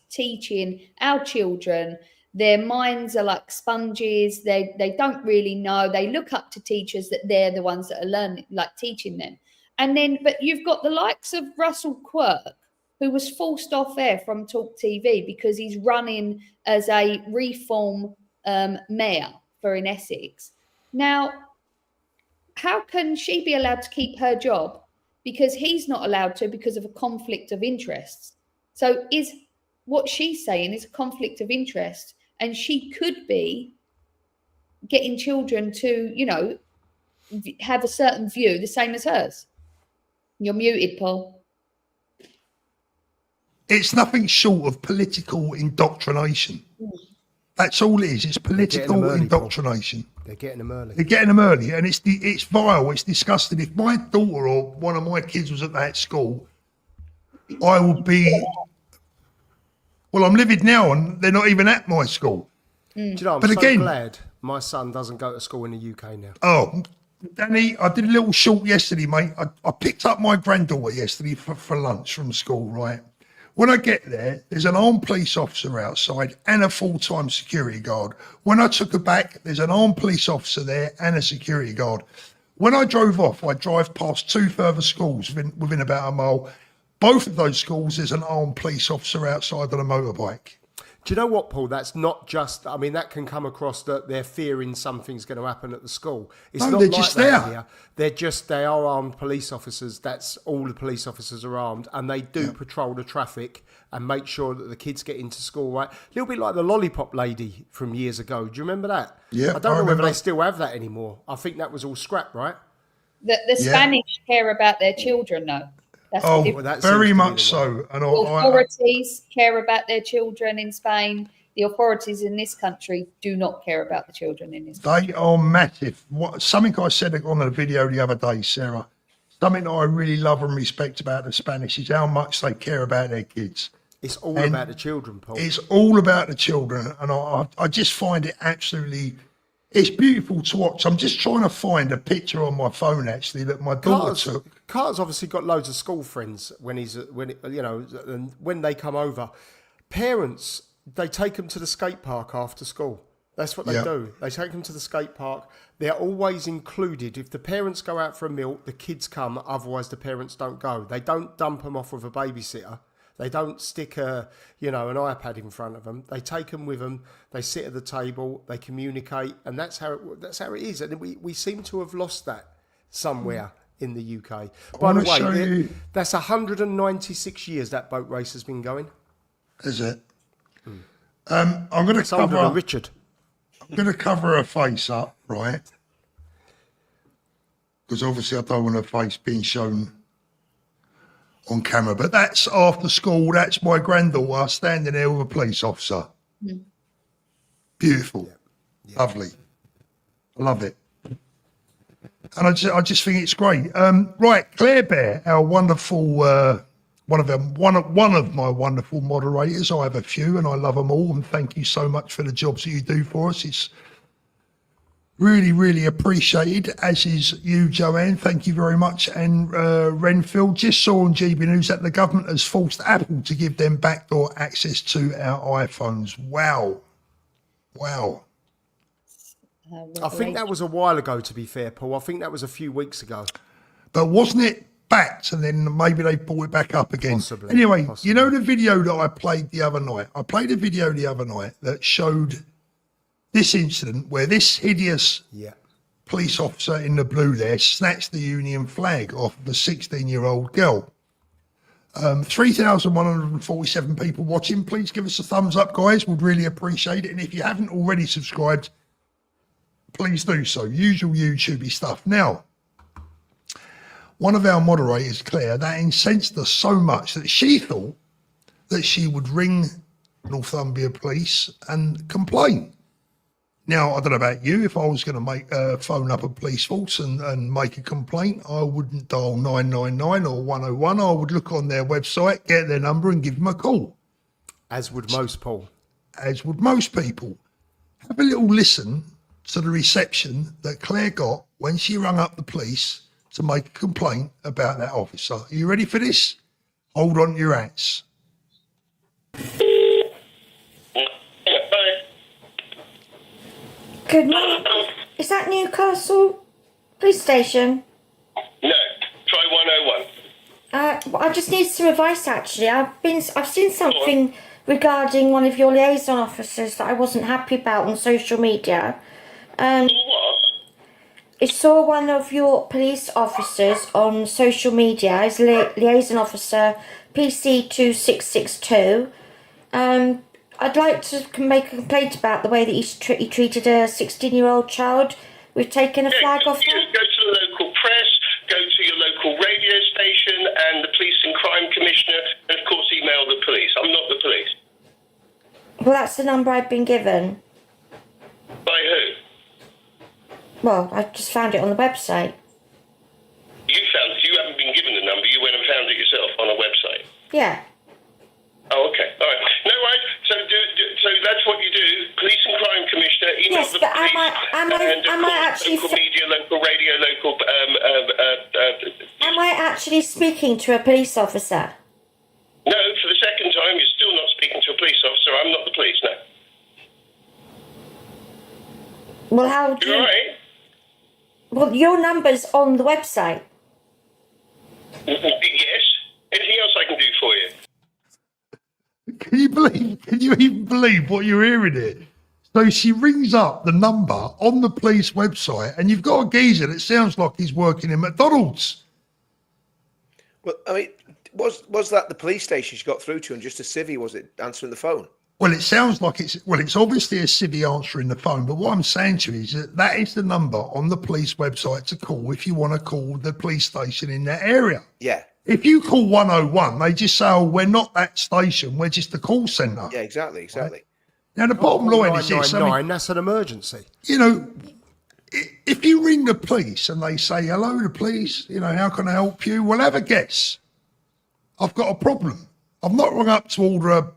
teaching our children. Their minds are like sponges. They don't really know. They look up to teachers that they're the ones that are learning, like teaching them. And then, but you've got the likes of Russell Quirk, who was forced off air from Talk TV because he's running as a reform mayor in Essex. Now, how can she be allowed to keep her job? Because he's not allowed to because of a conflict of interests. So is what she's saying is a conflict of interest, and she could be getting children to, you know, have a certain view the same as hers. You're muted, Paul. It's nothing short of political indoctrination. That's all it is. It's political indoctrination. They're getting them early. They're getting them early, and it's vile. It's disgusting. If my daughter or one of my kids was at that school, I would be. Well, I'm livid now, and they're not even at my school. Do you know, I'm so glad my son doesn't go to school in the UK now. Oh, Danny, I did a little short yesterday, mate. I picked up my granddaughter yesterday for lunch from school, right? When I get there, there's an armed police officer outside and a full-time security guard. When I took her back, there's an armed police officer there and a security guard. When I drove off, I drive past 2 further schools within about a mile. Both of those schools, there's an armed police officer outside on a motorbike. Do you know what, Paul? That's not just, I mean, that can come across that they're fearing something's going to happen at the school. It's No, not they're like just that there. here. They are armed police officers. That's all the police officers are armed. And they do patrol the traffic and make sure that the kids get into school, right? A little bit like the lollipop lady from years ago. Do you remember that? Yeah, I don't I know whether remember. they still have that anymore. I think that was all scrapped, right? The Yeah. Spanish care about their children, though. That's the Oh, difference. Well, that very seems to be much the way. so. And The authorities care about their children in Spain. The authorities in this country do not care about the children in this country. they are massive. Something I said on a video the other day, Sarah, something that I really love and respect about the Spanish is how much they care about their kids. It's all And about the children, Paul. It's all about the children. And I just find it absolutely, it's beautiful to watch. I'm just trying to find a picture on my phone, actually, that my daughter took. Carter's obviously got loads of school friends and when they come over, parents, they take them to the skate park after school. That's what they Yeah. do. They take them to the skate park. They're always included. If the parents go out for a meal, the kids come. Otherwise, the parents don't go. They don't dump them off with a babysitter. They don't stick an iPad in front of them. They take them with them. They sit at the table. They communicate, and that's how it is. And we seem to have lost that somewhere in the UK. By the wanna show way, you- that's 196 years that boat race has been going. Is it? I'm going to It's older than cover. Richard. I'm going to cover her face up, right? Because obviously I don't want her face being shown on camera. But that's after school. That's my granddaughter standing there with a police officer. Beautiful, lovely. I love it. And I just think it's great. Right, Claire Bear, our wonderful. One of my wonderful moderators. I have a few, and I love them all. And thank you so much for the jobs that you do for us. It's really, really appreciated. As is you, Joanne. Thank you very much. And Renfield just saw on GB News that the government has forced Apple to give them backdoor access to our iPhones. Wow. I think that was a while ago, to be fair, Paul. I think that was a few weeks ago. But wasn't it backed and then maybe they brought it back up again? Possibly. Anyway, you know the video that I played the other night? I played a video the other night that showed this incident where this hideous police officer in the blue there snatched the Union flag off of a 16-year-old girl. 3,147 people watching. Please give us a thumbs up, guys. Would really appreciate it. And if you haven't already subscribed, please do so. Usual YouTubey stuff. Now, one of our moderators, Claire, that incensed us so much that she thought that she would ring Northumbria Police and complain. Now, I don't know about you. If I was going to phone up a police force and make a complaint, I wouldn't dial 999 or 101. I would look on their website, get their number and give them a call. As would most, Paul. As would most people. Have a little listen to the reception that Claire got when she rang up the police to make a complaint about that officer. Are you ready for this? Hold on to your hats. Good morning. Is that Newcastle Police Station? No, try 101. Well, I just need some advice. Actually, I've seen something regarding one of your liaison officers that I wasn't happy about on social media. What? I saw one of your police officers on social media, his liaison officer PC2662. I'd like to make a complaint about the way that he treated a 16-year-old child. We've taken a flag off Go him. to the local press, go to your local radio station and the police and crime commissioner, and of course email the police. I'm not the police. Well, that's the number I've been given. By who? Well, I just found it on the website. You found it. You haven't been given the number. You went and found it yourself on a website. Yeah. Oh, okay. All right. No, right. So that's what you do. Police and crime commissioner, email Yes, the but police, am I actually local media, local radio, local. Am I actually speaking to a police officer? No, for the second time, you're still not speaking to a police officer. I'm not the police. No. Well, how do You you... all right? Well, your number's on the website. Yes. Anything else I can do for you? Can you even believe what you're hearing here? So she rings up the number on the police website, and you've got a geezer that sounds like he's working in McDonald's. Well, I mean, was that the police station she got through to, and just a civvy was it answering the phone? Well, it sounds like it's obviously a civvy answering the phone, but what I'm saying to you is that is the number on the police website to call if you want to call the police station in that area. Yeah. If you call 101, they just say, oh, we're not that station, we're just a call centre. Yeah, exactly. Right? Now, the bottom line is this. 999, that's an emergency. You know, if you ring the police and they say, hello, the police, you know, how can I help you? Well, have a guess. I've got a problem. I've not rung up to order a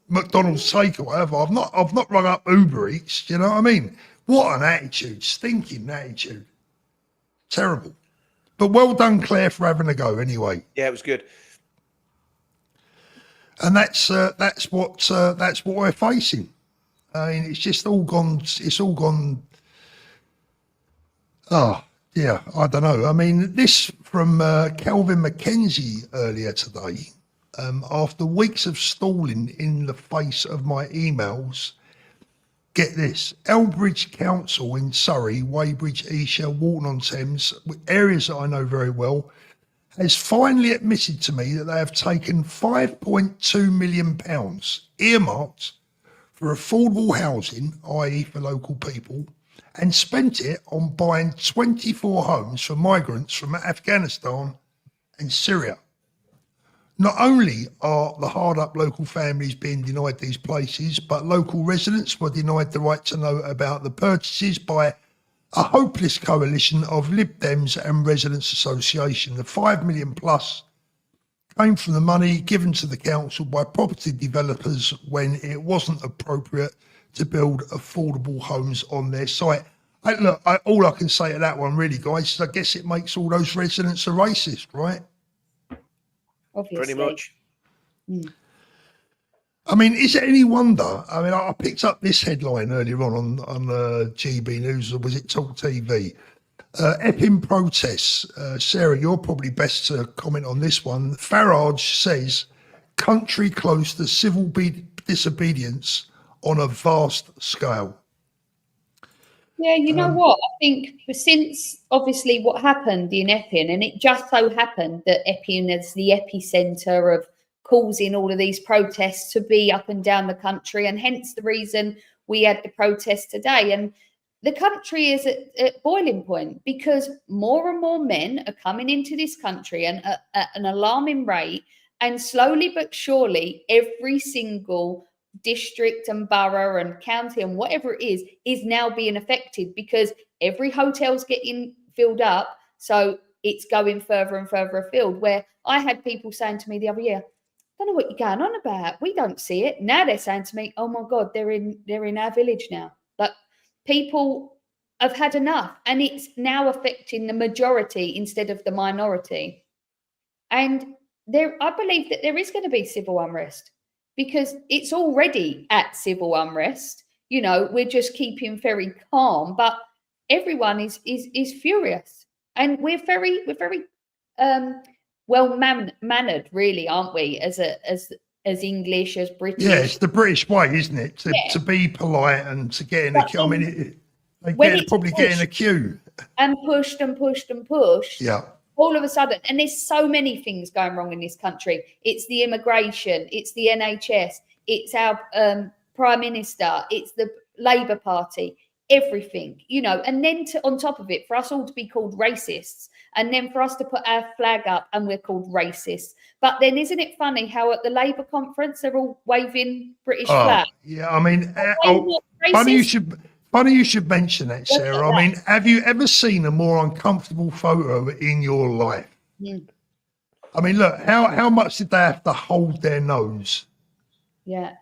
McDonald's take or whatever. I've not rung up Uber Eats. Do you know what I mean? What an attitude, stinking attitude. Terrible. But well done, Claire, for having a go anyway. Yeah, it was good. And that's what we're facing. I mean, it's just all gone. It's all gone. Oh, yeah, I don't know. I mean, this from Kelvin McKenzie earlier today. After weeks of stalling in the face of my emails, get this: Elbridge Council in Surrey, Weybridge, Esher, Walton-on-Thames, areas that I know very well, has finally admitted to me that they have taken £5.2 million earmarked for affordable housing, i.e. for local people, and spent it on buying 24 homes for migrants from Afghanistan and Syria. Not only are the hard-up local families being denied these places, but local residents were denied the right to know about the purchases by a hopeless coalition of Lib Dems and Residents Association. The 5 million plus came from the money given to the council by property developers when it wasn't appropriate to build affordable homes on their site. All I can say to that one, really, guys, is I guess it makes all those residents a racist, right? Obviously. Pretty much. I mean, is it any wonder? I mean, I picked up this headline earlier on GB News, or was it Talk TV? Epping protests. Sarah, you're probably best to comment on this one. Farage says country close to civil disobedience on a vast scale. Yeah, you know what? I think since obviously what happened in Epping, and it just so happened that Epping is the epicentre of causing all of these protests to be up and down the country, and hence the reason we had the protest today. And the country is at boiling point because more and more men are coming into this country and at an alarming rate, and slowly but surely every single district and borough and county and whatever it is now being affected because every hotel's getting filled up, so it's going further and further afield. Where I had people saying to me the other year, don't know what you're going on about, we don't see it. Now they're saying to me, oh my god, they're in our village now. Like, people have had enough, and it's now affecting the majority instead of the minority. And I believe that there is going to be civil unrest, because it's already at civil unrest. You know, we're just keeping very calm, but everyone is furious, and we're very well mannered, really, aren't we? As English, as British. Yeah, it's the British way, isn't it? To be polite and to get in a queue. I mean, they probably get in a queue and pushed and pushed and pushed. Yeah. All of a sudden, and there's so many things going wrong in this country. It's the immigration, it's the NHS, it's our Prime Minister, it's the Labour Party, everything, you know. And then on top of it, for us all to be called racists, and then for us to put our flag up and we're called racists. But then isn't it funny how at the Labour conference they're all waving British flags? Yeah, I mean, funny you should mention that, Sarah. I mean, have you ever seen a more uncomfortable photo in your life? Mm. I mean, look, how much did they have to hold their nose? Yeah.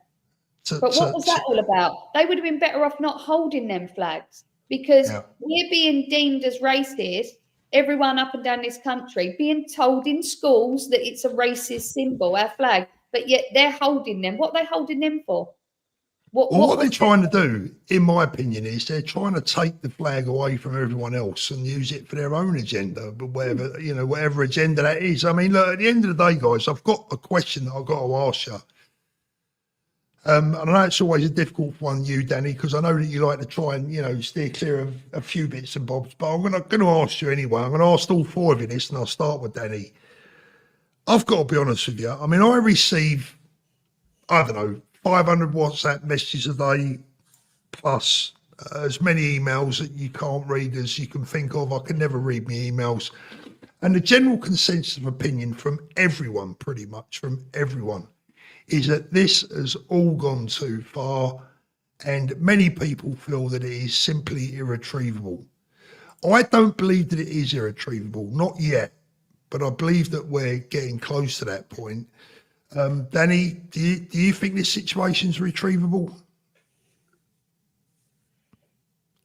But what was that all about? They would have been better off not holding them flags, because we're being deemed as racist, everyone up and down this country, being told in schools that it's a racist symbol, our flag, but yet they're holding them. What are they holding them for? What they're trying to do, in my opinion, is they're trying to take the flag away from everyone else and use it for their own agenda, but whatever agenda that is. I mean, look, at the end of the day, guys, I've got a question that I've got to ask you. And I know it's always a difficult one, you, Danny, because I know that you like to try and, steer clear of a few bits and bobs, but I'm going to ask you anyway. I'm going to ask all four of you this, and I'll start with Danny. I've got to be honest with you. I mean, I receive, I don't know, 500 WhatsApp messages a day, plus as many emails that you can't read as you can think of. I can never read my emails. And the general consensus of opinion from everyone, pretty much from everyone, is that this has all gone too far, and many people feel that it is simply irretrievable. I don't believe that it is irretrievable, not yet, but I believe that we're getting close to that point. Danny, do you think this situation's retrievable?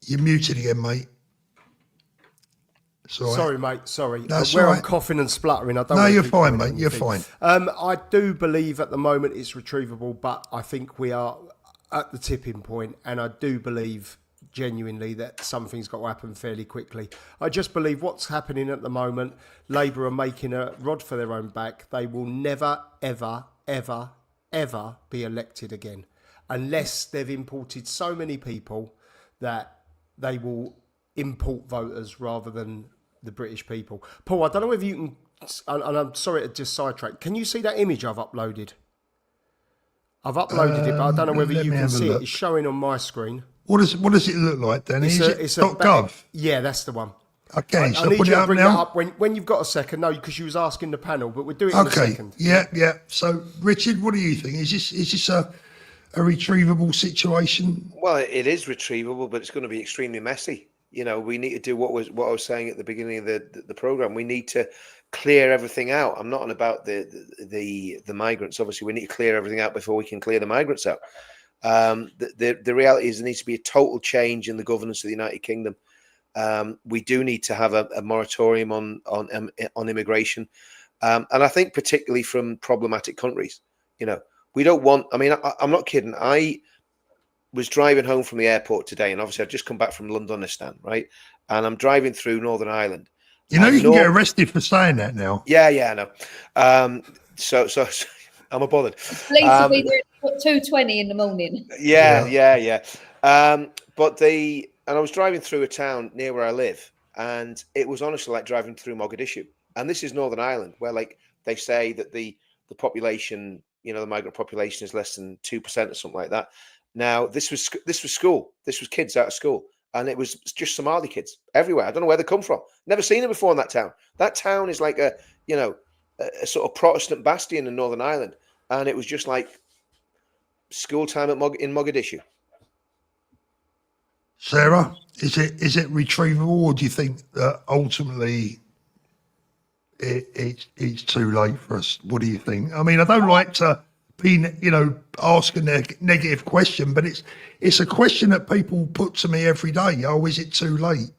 You're muted again, mate. Sorry, mate. Sorry. That's Where all I'm right. coughing and spluttering, I don't. No, want to you're keep fine, going on mate. You're anything. fine. I do believe at the moment it's retrievable, but I think we are at the tipping point, and I do believe genuinely that something's got to happen fairly quickly. I just believe what's happening at the moment, Labour are making a rod for their own back. They will never, ever, ever, ever be elected again unless they've imported so many people that they will import voters rather than the British people. Paul, I don't know whether you can, and I'm sorry to just sidetrack, can you see that image I've uploaded? I've uploaded it, but I don't know whether let you me can have a see it. look. It's showing on my screen. What does it look like, Danny? Is it .gov? Yeah, that's the one. Okay, I so need put you it to up bring that now. up when you've got a second. No, because you was asking the panel, but we'll do it in a Okay, second. yeah. So, Richard, what do you think? Is this a retrievable situation? Well, it is retrievable, but it's going to be extremely messy. We need to do what I was saying at the beginning of the program. We need to clear everything out. I'm not on about the migrants. Obviously, we need to clear everything out before we can clear the migrants out. The reality is there needs to be a total change in the governance of the United Kingdom. We do need to have a moratorium on immigration, and I think particularly from problematic countries. We don't want. I mean, I'm not kidding. I was driving home from the airport today, and obviously I've just come back from Londonistan, right? And I'm driving through Northern Ireland. You can get arrested for saying that now. Yeah, I know. So I'm a bothered. Police will be there at 2:20 in the morning. Yeah. And I was driving through a town near where I live, and it was honestly like driving through Mogadishu. And this is Northern Ireland, where like they say that the population, the migrant population is less than 2% or something like that. Now, this was school. This was kids out of school, and it was just Somali kids everywhere. I don't know where they come from. Never seen them before in that town. That town is like a sort of Protestant bastion in Northern Ireland, and it was just like school time in Mogadishu. Sarah, is it retrievable, or do you think that ultimately it's too late for us? What do you think? I mean, I don't like to be, ask a negative question, but it's a question that people put to me every day. Oh, is it too late?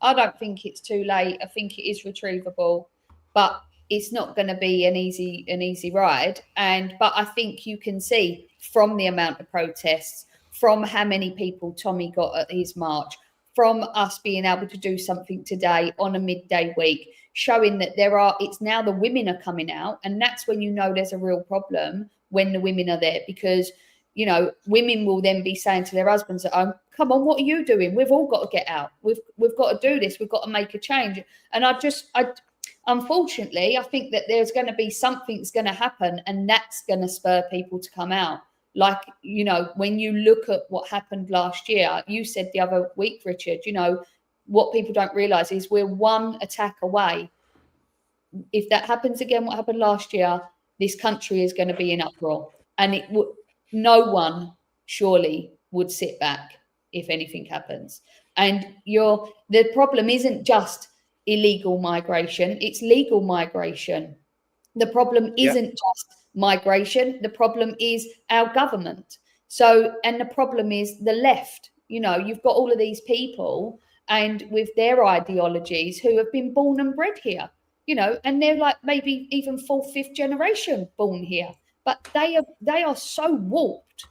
I don't think it's too late. I think it is retrievable, but it's not going to be an easy ride. But I think you can see from the amount of protests, from how many people Tommy got at his march, from us being able to do something today on a midday week, showing that it's now the women are coming out, and that's when there's a real problem when the women are there, because women will then be saying to their husbands at home, come on, what are you doing? We've all got to get out. We've got to do this. We've got to make a change. And unfortunately, I think that there's going to be something's going to happen, and that's going to spur people to come out. Like, when you look at what happened last year, you said the other week, Richard, what people don't realise is we're one attack away. If that happens again, what happened last year, this country is going to be in uproar. And no one surely would sit back if anything happens. And the problem isn't just illegal migration, it's legal migration. The problem isn't just migration, the problem is our government. And the problem is the left. You've got all of these people and with their ideologies who have been born and bred here, and they're like maybe even 4th, 5th generation born here, but they are so warped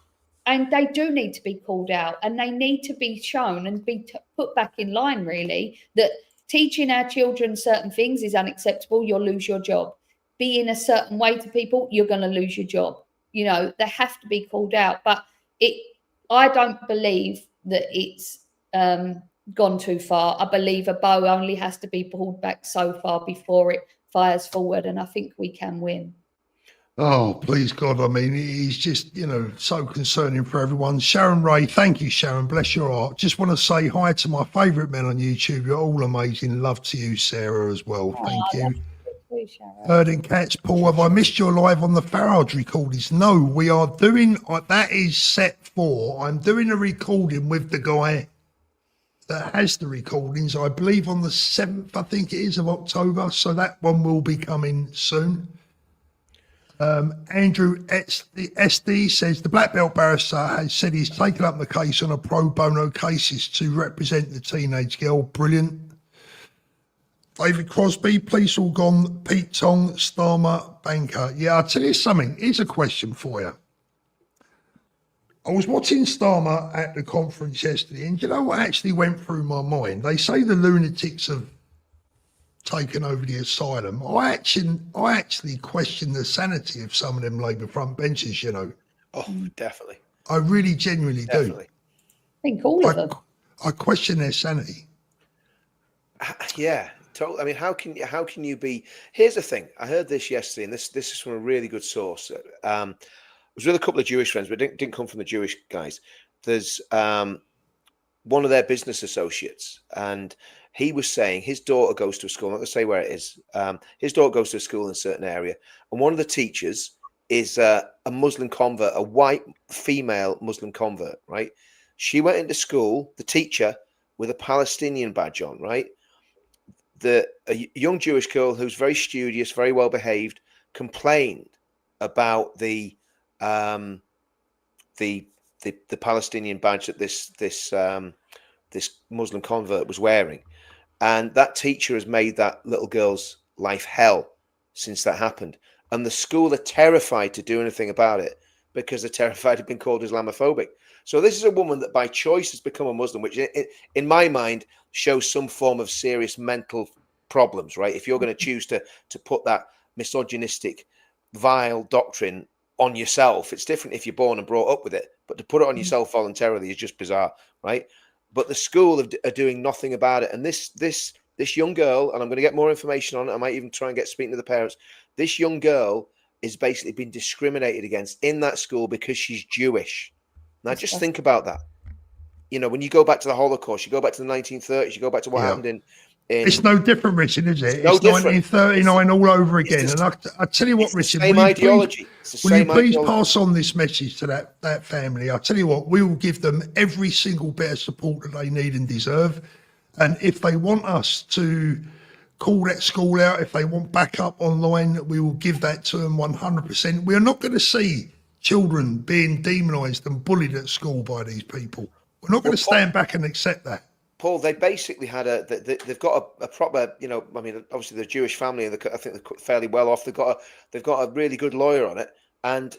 and they do need to be called out, and they need to be shown and be put back in line, really, that teaching our children certain things is unacceptable. You'll lose your job. Being a certain way to people, you're going to lose your job. You know, they have to be called out. But I don't believe that it's gone too far. I believe a bow only has to be pulled back so far before it fires forward, and I think we can win. Oh, please God. I mean, it's just, so concerning for everyone. Sharon Ray, thank you, Sharon. Bless your heart. Just want to say hi to my favourite men on YouTube. You're all amazing. Love to you, Sarah, as well. Thank you. Herding Cats, Paul, have I missed your live on the Farage recordings? No, we are doing, that is set for, I'm doing a recording with the guy that has the recordings, I believe on the 7th, I think it is, of October. So that one will be coming soon. Andrew SD says the black belt barrister has said he's taken up the case on a pro bono cases to represent the teenage girl. Brilliant. David Crosby, police all gone. Pete Tong, Starmer, banker. Yeah, I'll tell you something. Here's a question for you. I was watching Starmer at the conference yesterday, and you know what actually went through my mind? They say the lunatics have taken over the asylum. I actually question the sanity of some of them Labour front benches, Oh, definitely. I really genuinely Definitely. do. I think all of them. I question their sanity. Yeah, totally. I mean, how can you be? Here's the thing. I heard this yesterday, and this is from a really good source. It was with a couple of Jewish friends, but it didn't come from the Jewish guys. There's one of their business associates, and he was saying his daughter goes to a school. I'm not going to say where it is. His daughter goes to a school in a certain area, and one of the teachers is a Muslim convert, a white female Muslim convert, right? She went into school, the teacher, with a Palestinian badge on, right? A young Jewish girl who's very studious, very well behaved, complained about the Palestinian badge that this Muslim convert was wearing, and that teacher has made that little girl's life hell since that happened. And the school are terrified to do anything about it because they're terrified of being called Islamophobic. So this is a woman that by choice has become a Muslim, which in my mind shows some form of serious mental problems, right? If you're going to choose to put that misogynistic, vile doctrine on yourself, it's different if you're born and brought up with it, but to put it on yourself voluntarily is just bizarre, right? But the school are doing nothing about it. And this young girl, and I'm going to get more information on it, I might even try and get speaking to the parents. This young girl is basically being discriminated against in that school because she's Jewish. Now, just think about that. When you go back to the Holocaust, you go back to the 1930s, you go back to what happened in it's no different, Richard, is it? No it's different. 1939 all over again. And I tell you what, Richard, same ideology. Will you please pass on this message to that family? I tell you what, we will give them every single bit of support that they need and deserve. And if they want us to call that school out, if they want backup online, we will give that to them 100%. We are not going to see children being demonised and bullied at school by these people. We're not going to stand back and accept that. Paul, they basically had they've got a proper, I mean, obviously they're a Jewish family, and I think they're fairly well off. They've got a really good lawyer on it, and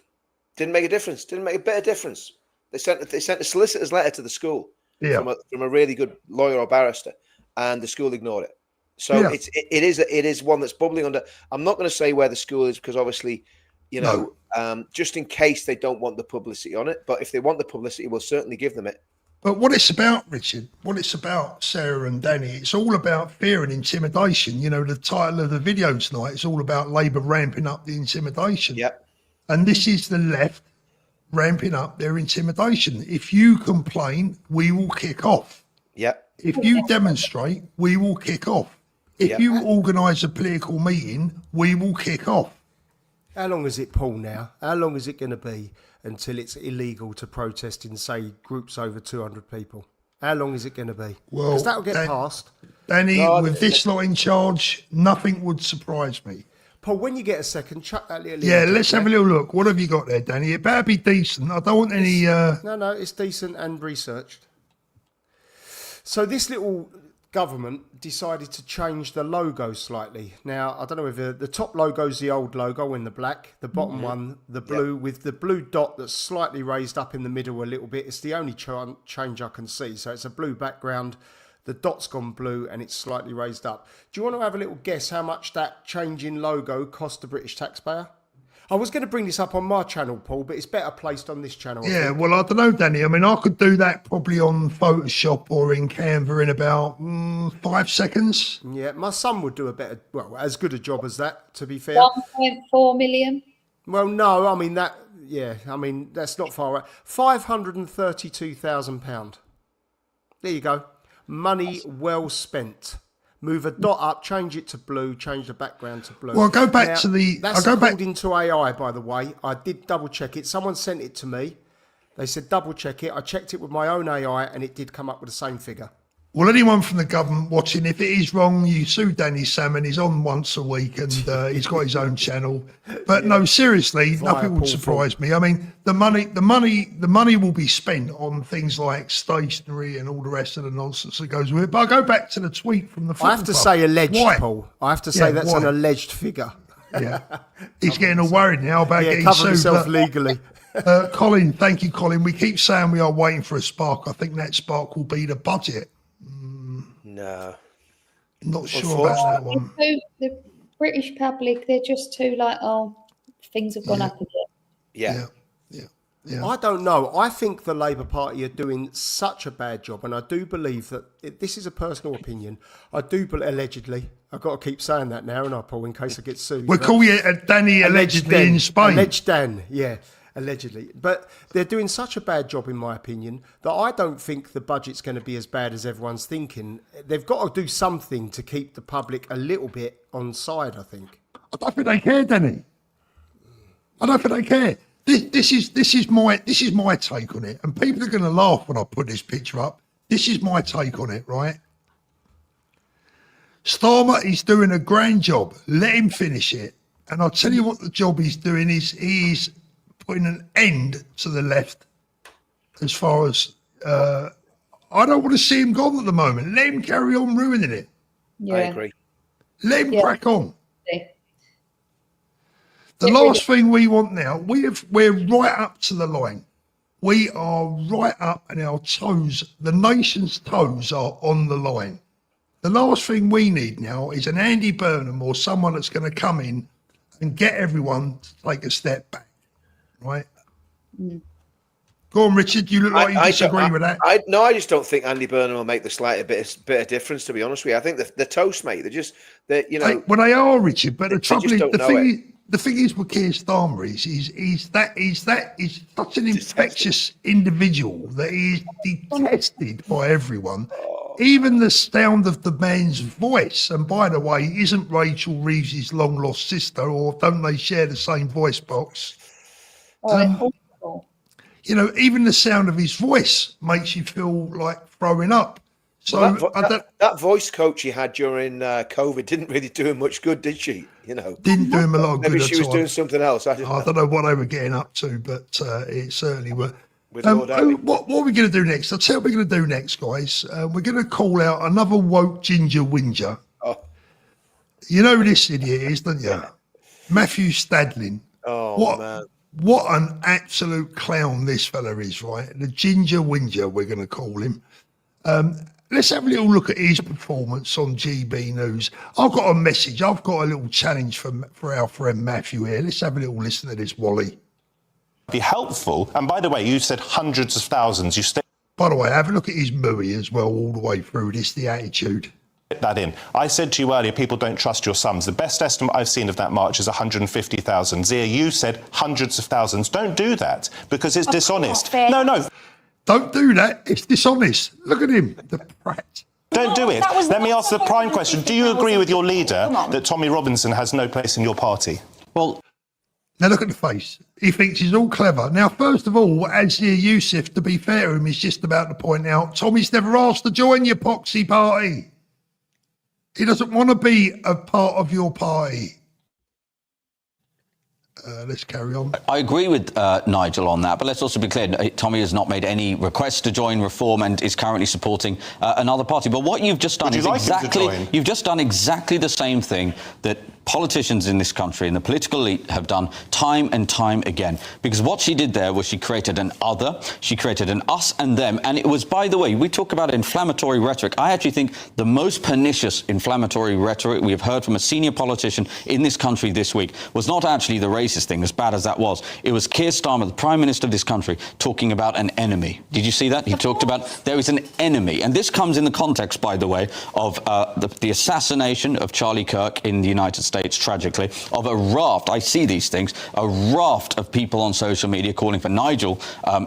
didn't make a difference. Didn't make a bit of difference. They sent a solicitor's letter to the school from a really good lawyer or barrister, and the school ignored it. So it is one that's bubbling under. I'm not going to say where the school is because obviously, just in case they don't want the publicity on it. But if they want the publicity, we'll certainly give them it. But what it's about, Richard, what it's about, Sarah and Danny, it's all about fear and intimidation. The title of the video tonight is all about Labour ramping up the intimidation. Yep. And this is the left ramping up their intimidation. If you complain, we will kick off. Yep. If you demonstrate, we will kick off. If you organise a political meeting, we will kick off. How long is it, Paul, now? How long is it going to be until it's illegal to protest in, say, groups over 200 people? How long is it going to be? Well, because that'll get passed. Danny, with this lot in charge, nothing would surprise me. Paul, when you get a second, chuck that little... Yeah, let's have a little look. What have you got there, Danny? It better be decent. I don't want any... No, it's decent and researched. So this little government decided to change the logo slightly. Now, I don't know if the top logo's the old logo in the black, the bottom one, the blue, with the blue dot that's slightly raised up in the middle a little bit. It's the only change I can see. So it's a blue background, the dot's gone blue, and it's slightly raised up. Do you want to have a little guess how much that change in logo cost the British taxpayer? I was going to bring this up on my channel, Paul, but it's better placed on this channel. Yeah, well, I don't know, Danny. I mean, I could do that probably on Photoshop or in Canva in about 5 seconds. Yeah, my son would do a better, well, as good a job as that, to be fair. 1.4 million. Well, no, I mean, that's not far away. £532,000. There you go. Money well spent. Move a dot up, change it to blue, change the background to blue. Well, go back to the... That's according to AI, by the way. I did double check it. Someone sent it to me. They said double check it. I checked it with my own AI and it did come up with the same figure. Well, anyone from the government watching, if it is wrong, you sue Danny Salmon. He's on once a week and he's got his own channel. But no, seriously, nothing would surprise me. I mean, the money will be spent on things like stationery and all the rest of the nonsense that goes with it. But I'll go back to the tweet from the football I have to club. say alleged, Why? Paul. I have to say that's an alleged figure. Yeah, he's getting all worried now about getting cover sued. himself legally. Colin, thank you, Colin. We keep saying we are waiting for a spark. I think that spark will be the budget. No. Not sure about that one. The British public, they're just too like, oh, things have gone up a bit. Yeah. I don't know. I think the Labour Party are doing such a bad job, and I do believe that this is a personal opinion. I do believe, allegedly, I've got to keep saying that now, and I Paul, in case I get sued. We'll call you Danny allegedly in Spain. Alleged Dan, yeah, allegedly. But they're doing such a bad job, in my opinion, that I don't think the budget's going to be as bad as everyone's thinking. They've got to do something to keep the public a little bit on side, I think. I don't think they care, Danny. I don't think they care. This is my take on it, and people are going to laugh when I put this picture up. This is my take on it, right? Starmer is doing a grand job. Let him finish it, and I'll tell you what the job he's doing is he's putting an end to the left. As far as I don't want to see him gone at the moment. Let him carry on ruining it. Yeah. I agree. Let him crack on. Yeah. The last thing we want now, we're right up to the line. We are right up, and our toes, the nation's toes, are on the line. The last thing we need now is an Andy Burnham or someone that's going to come in and get everyone to take a step back, right? Mm. Go on, Richard. You look like you disagree with that. I just don't think Andy Burnham will make the slightest bit of difference. To be honest with you, I think the toast, mate. They are, Richard. But the trouble is, the thing is with Keir Starmer is such an infectious individual that he is detested by everyone. Even the sound of the man's voice, and by the way, isn't Rachel Reeves' long lost sister, or don't they share the same voice box? Even the sound of his voice makes you feel like throwing up. So that voice coach he had during COVID didn't really do him much good, did she? Didn't do him a lot of good. Maybe she was doing something else. I don't know what they were getting up to, but it certainly were. What are we going to do next? I'll tell you what we're going to do next, guys. We're going to call out another woke ginger whinger. Oh. You know who this idiot is, don't you? Matthew Stadling. Man. What an absolute clown this fella is, right? The ginger whinger, we're going to call him. Let's have a little look at his performance on GB News. I've got a message. I've got a little challenge for our friend Matthew here. Let's have a little listen to this, Wally. Be helpful. And by the way, you said hundreds of thousands. By the way, have a look at his mooey as well all the way through this, the attitude. That in. I said to you earlier, people don't trust your sums. The best estimate I've seen of that march is 150,000. Zia, you said hundreds of thousands. Don't do that because it's dishonest. No. Don't do that. It's dishonest. Look at him, the brat. Don't do it. Let me ask the prime question. Do you agree with your leader that Tommy Robinson has no place in your party? Well, now look at the face. He thinks he's all clever. Now, first of all, Azir Youssef, to be fair to him, is just about to point out, Tommy's never asked to join your poxy party. He doesn't want to be a part of your party. Let's carry on. I agree with Nigel on that, but let's also be clear, Tommy has not made any requests to join Reform and is currently supporting another party. But what you've just done is you've just done exactly the same thing that politicians in this country and the political elite have done time and time again. Because what she did there was she created an other, she created an us and them. And it was, by the way, we talk about inflammatory rhetoric. I actually think the most pernicious inflammatory rhetoric we have heard from a senior politician in this country this week was not actually the racist thing, as bad as that was. It was Keir Starmer, the Prime Minister of this country, talking about an enemy. Did you see that? He talked about there is an enemy. And this comes in the context, by the way, of the assassination of Charlie Kirk in the United States, tragically, of a raft, I see these things, a raft of people on social media calling for Nigel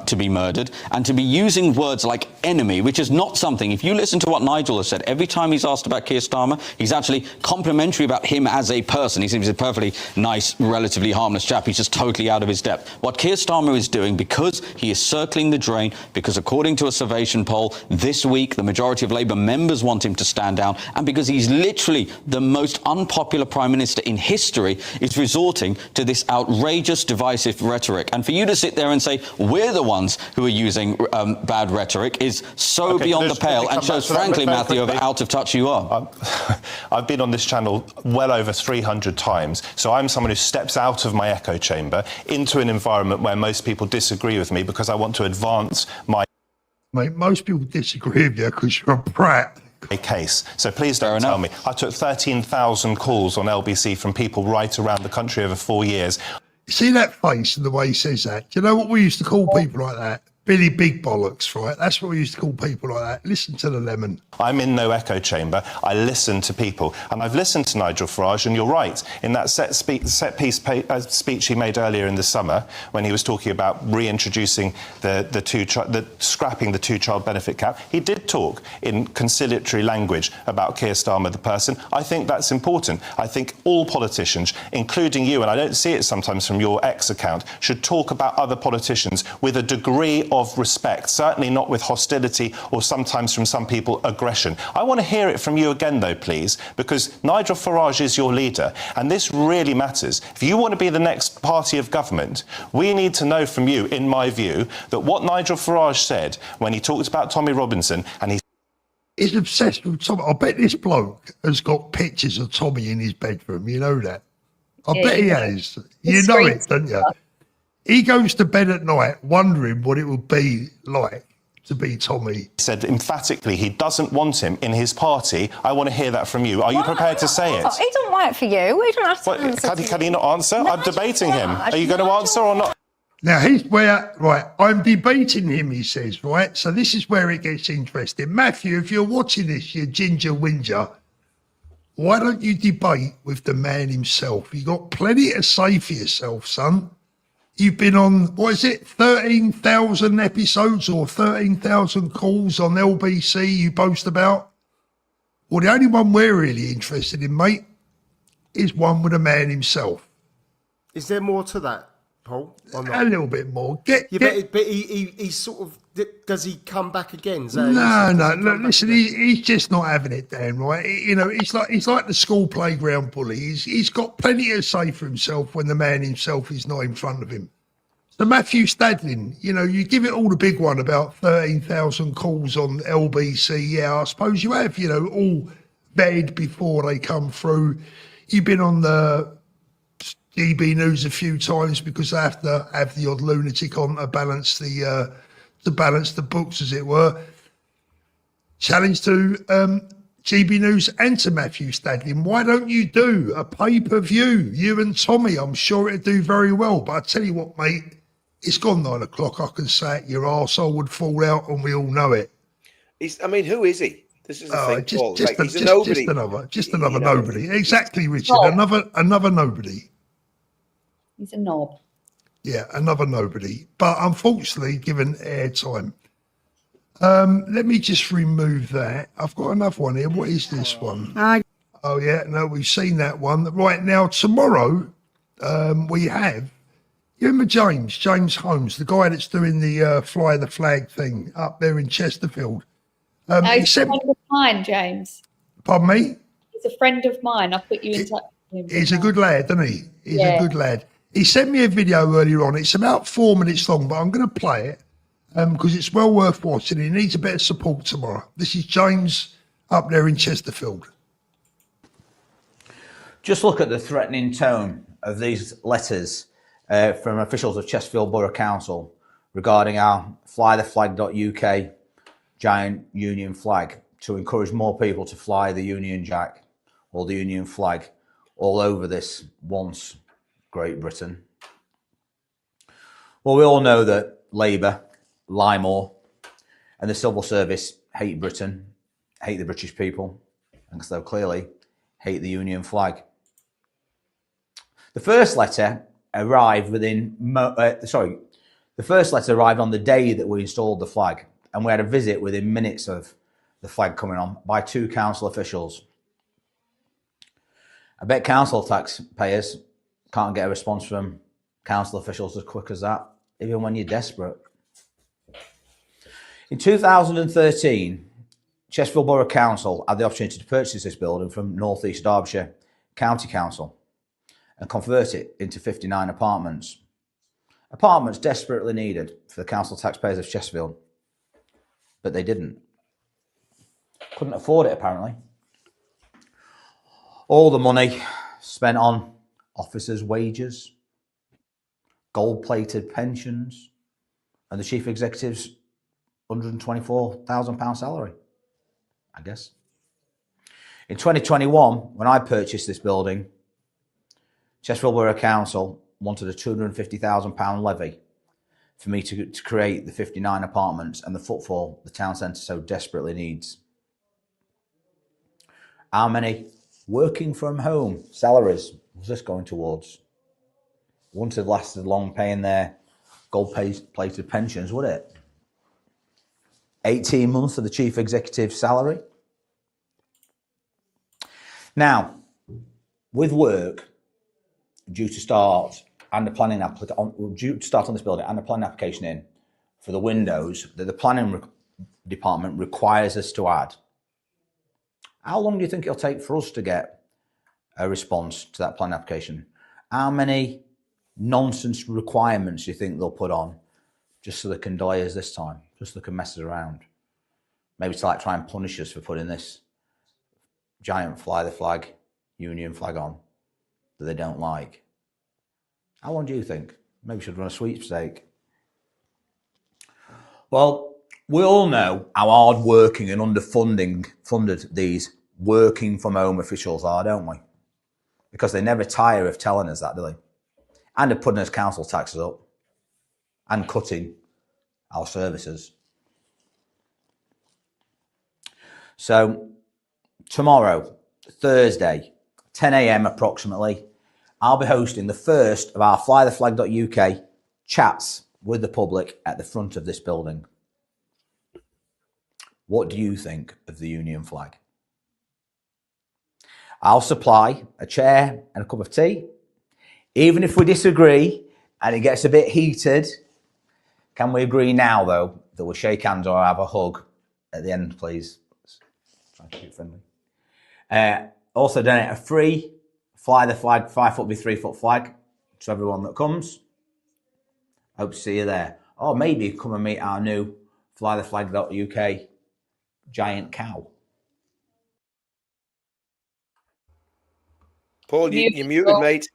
to be murdered, and to be using words like enemy, which is not something, if you listen to what Nigel has said, every time he's asked about Keir Starmer, he's actually complimentary about him as a person. He seems a perfectly nice, relatively harmless chap. He's just totally out of his depth. What Keir Starmer is doing, because he is circling the drain, because according to a Survation poll this week, the majority of Labour members want him to stand down, and because he's literally the most unpopular Prime Minister in history, is resorting to this outrageous, divisive rhetoric. And for you to sit there and say, we're the ones who are using bad rhetoric is so beyond the pale and shows, frankly, Matthew, how out of touch you are. I've been on this channel well over 300 times, so I'm someone who steps out of my echo chamber into an environment where most people disagree with me because I want to advance my... Mate, most people disagree with you because you're a brat. A case. So please don't tell me. I took 13,000 calls on LBC from people right around the country over 4 years. See that face and the way he says that? Do you know what we used to call people like that? Billy Big Bollocks, right? That's what we used to call people like that. Listen to the lemon. I'm in no echo chamber. I listen to people. And I've listened to Nigel Farage, and you're right. In that speech he made earlier in the summer, when he was talking about reintroducing scrapping the two-child benefit cap, he did talk in conciliatory language about Keir Starmer, the person. I think that's important. I think all politicians, including you, and I don't see it sometimes from your X account, should talk about other politicians with a degree of respect, certainly not with hostility or sometimes from some people aggression. I want to hear it from you again, though, please, because Nigel Farage is your leader, and this really matters. If you want to be the next party of government, we need to know from you, in my view, that what Nigel Farage said when he talked about Tommy Robinson, and he's obsessed with Tommy. I bet this bloke has got pictures of Tommy in his bedroom. You know that? I bet he has. You know it, don't you? He goes to bed at night wondering what it would be like to be Tommy. Said emphatically he doesn't want him in his party. I want to hear that from you. Are you prepared to say it? He don't work for you. He don't have to answer. Can he not answer? No, I'm debating him. Are you going to answer or not? Now, here's where, right, I'm debating him, he says, right? So this is where it gets interesting. Matthew, if you're watching this, you ginger whinger, why don't you debate with the man himself? You got plenty to say for yourself, son. You've been on, what is it, 13,000 episodes or 13,000 calls on LBC you boast about? Well, the only one we're really interested in, mate, is one with the man himself. Is there more to that, Paul? Or not? A little bit more. But he sort of, does he come back again? No. Look, listen, he's just not having it, Dan. Right? You know, he's like the school playground bully. He's got plenty to say for himself when the man himself is not in front of him. So Matthew Stadlin, you know, you give it all the big one about 13,000 calls on LBC. Yeah, I suppose you have. You know, all vetted before they come through. You've been on the GB News a few times because they have to have the odd lunatic on to balance the books, as it were. Challenge to GB News and to Matthew Stadlin. Why don't you do a pay-per-view? You and Tommy, I'm sure it'd do very well. But I tell you what, mate, it's gone 9 o'clock. I can say it. Your arsehole would fall out, and we all know it. Who is he? This is the thing, Paul. He's a nobody. Just another nobody. Exactly, Richard. Another nobody. He's a knob. Yeah, another nobody. But unfortunately, given airtime. Let me just remove that. I've got another one here. What is this one? Oh, yeah. No, we've seen that one. Right now, tomorrow, we have, you remember James Holmes, the guy that's doing the fly the flag thing up there in Chesterfield. He's a friend of mine, James. Pardon me? He's a friend of mine. I'll put you in touch with him. He's a good lad, isn't he? He's a good lad. He sent me a video earlier on. It's about 4 minutes long, but I'm going to play it because it's well worth watching. He needs a bit of support tomorrow. This is James up there in Chesterfield. Just look at the threatening tone of these letters from officials of Chesterfield Borough Council regarding our flytheflag.uk giant Union flag to encourage more people to fly the Union Jack or the Union flag all over this once Great Britain. Well, we all know that Labour, Lymore and the civil service hate Britain, hate the British people, and so clearly hate the Union flag. The first letter arrived the first letter arrived on the day that we installed the flag, and we had a visit within minutes of the flag coming on by 2 council officials. I bet council taxpayers can't get a response from council officials as quick as that, even when you're desperate. In 2013, Chesterfield Borough Council had the opportunity to purchase this building from North East Derbyshire County Council and convert it into 59 apartments. Apartments desperately needed for the council taxpayers of Chesterfield, but they didn't. Couldn't afford it, apparently. All the money spent on officers' wages, gold-plated pensions, and the chief executive's £124,000 salary, I guess. In 2021, when I purchased this building, Chesterfield Borough Council wanted a £250,000 levy for me to create the 59 apartments and the footfall the town centre so desperately needs. How many working from home salaries was this going towards? Wouldn't have lasted long paying their gold-plated pensions, would it? 18 months of the chief executive's salary. Now, with work due to start and the planning due to start on this building and the planning application in for the windows that the planning department requires us to add, how long do you think it'll take for us to get a response to that planning application? How many nonsense requirements do you think they'll put on just so they can delay us this time, just so they can mess us around? Maybe to try and punish us for putting this giant fly the flag Union flag on that they don't like. How long do you think? Maybe we should run a sweepstake. Well, we all know how hard-working and funded these working from home officials are, don't we? Because they never tire of telling us that, do they? And of putting us council taxes up and cutting our services. So tomorrow, Thursday, 10 a.m. approximately, I'll be hosting the first of our flytheflag.uk chats with the public at the front of this building. What do you think of the Union flag? I'll supply a chair and a cup of tea. Even if we disagree and it gets a bit heated, can we agree now, though, that we'll shake hands or have a hug at the end, please? Try to keep it friendly. Also donate a free Fly the Flag 5 foot by 3 foot flag to everyone that comes. Hope to see you there. Or maybe come and meet our new flytheflag.uk giant cow. Paul, you're muted, mate.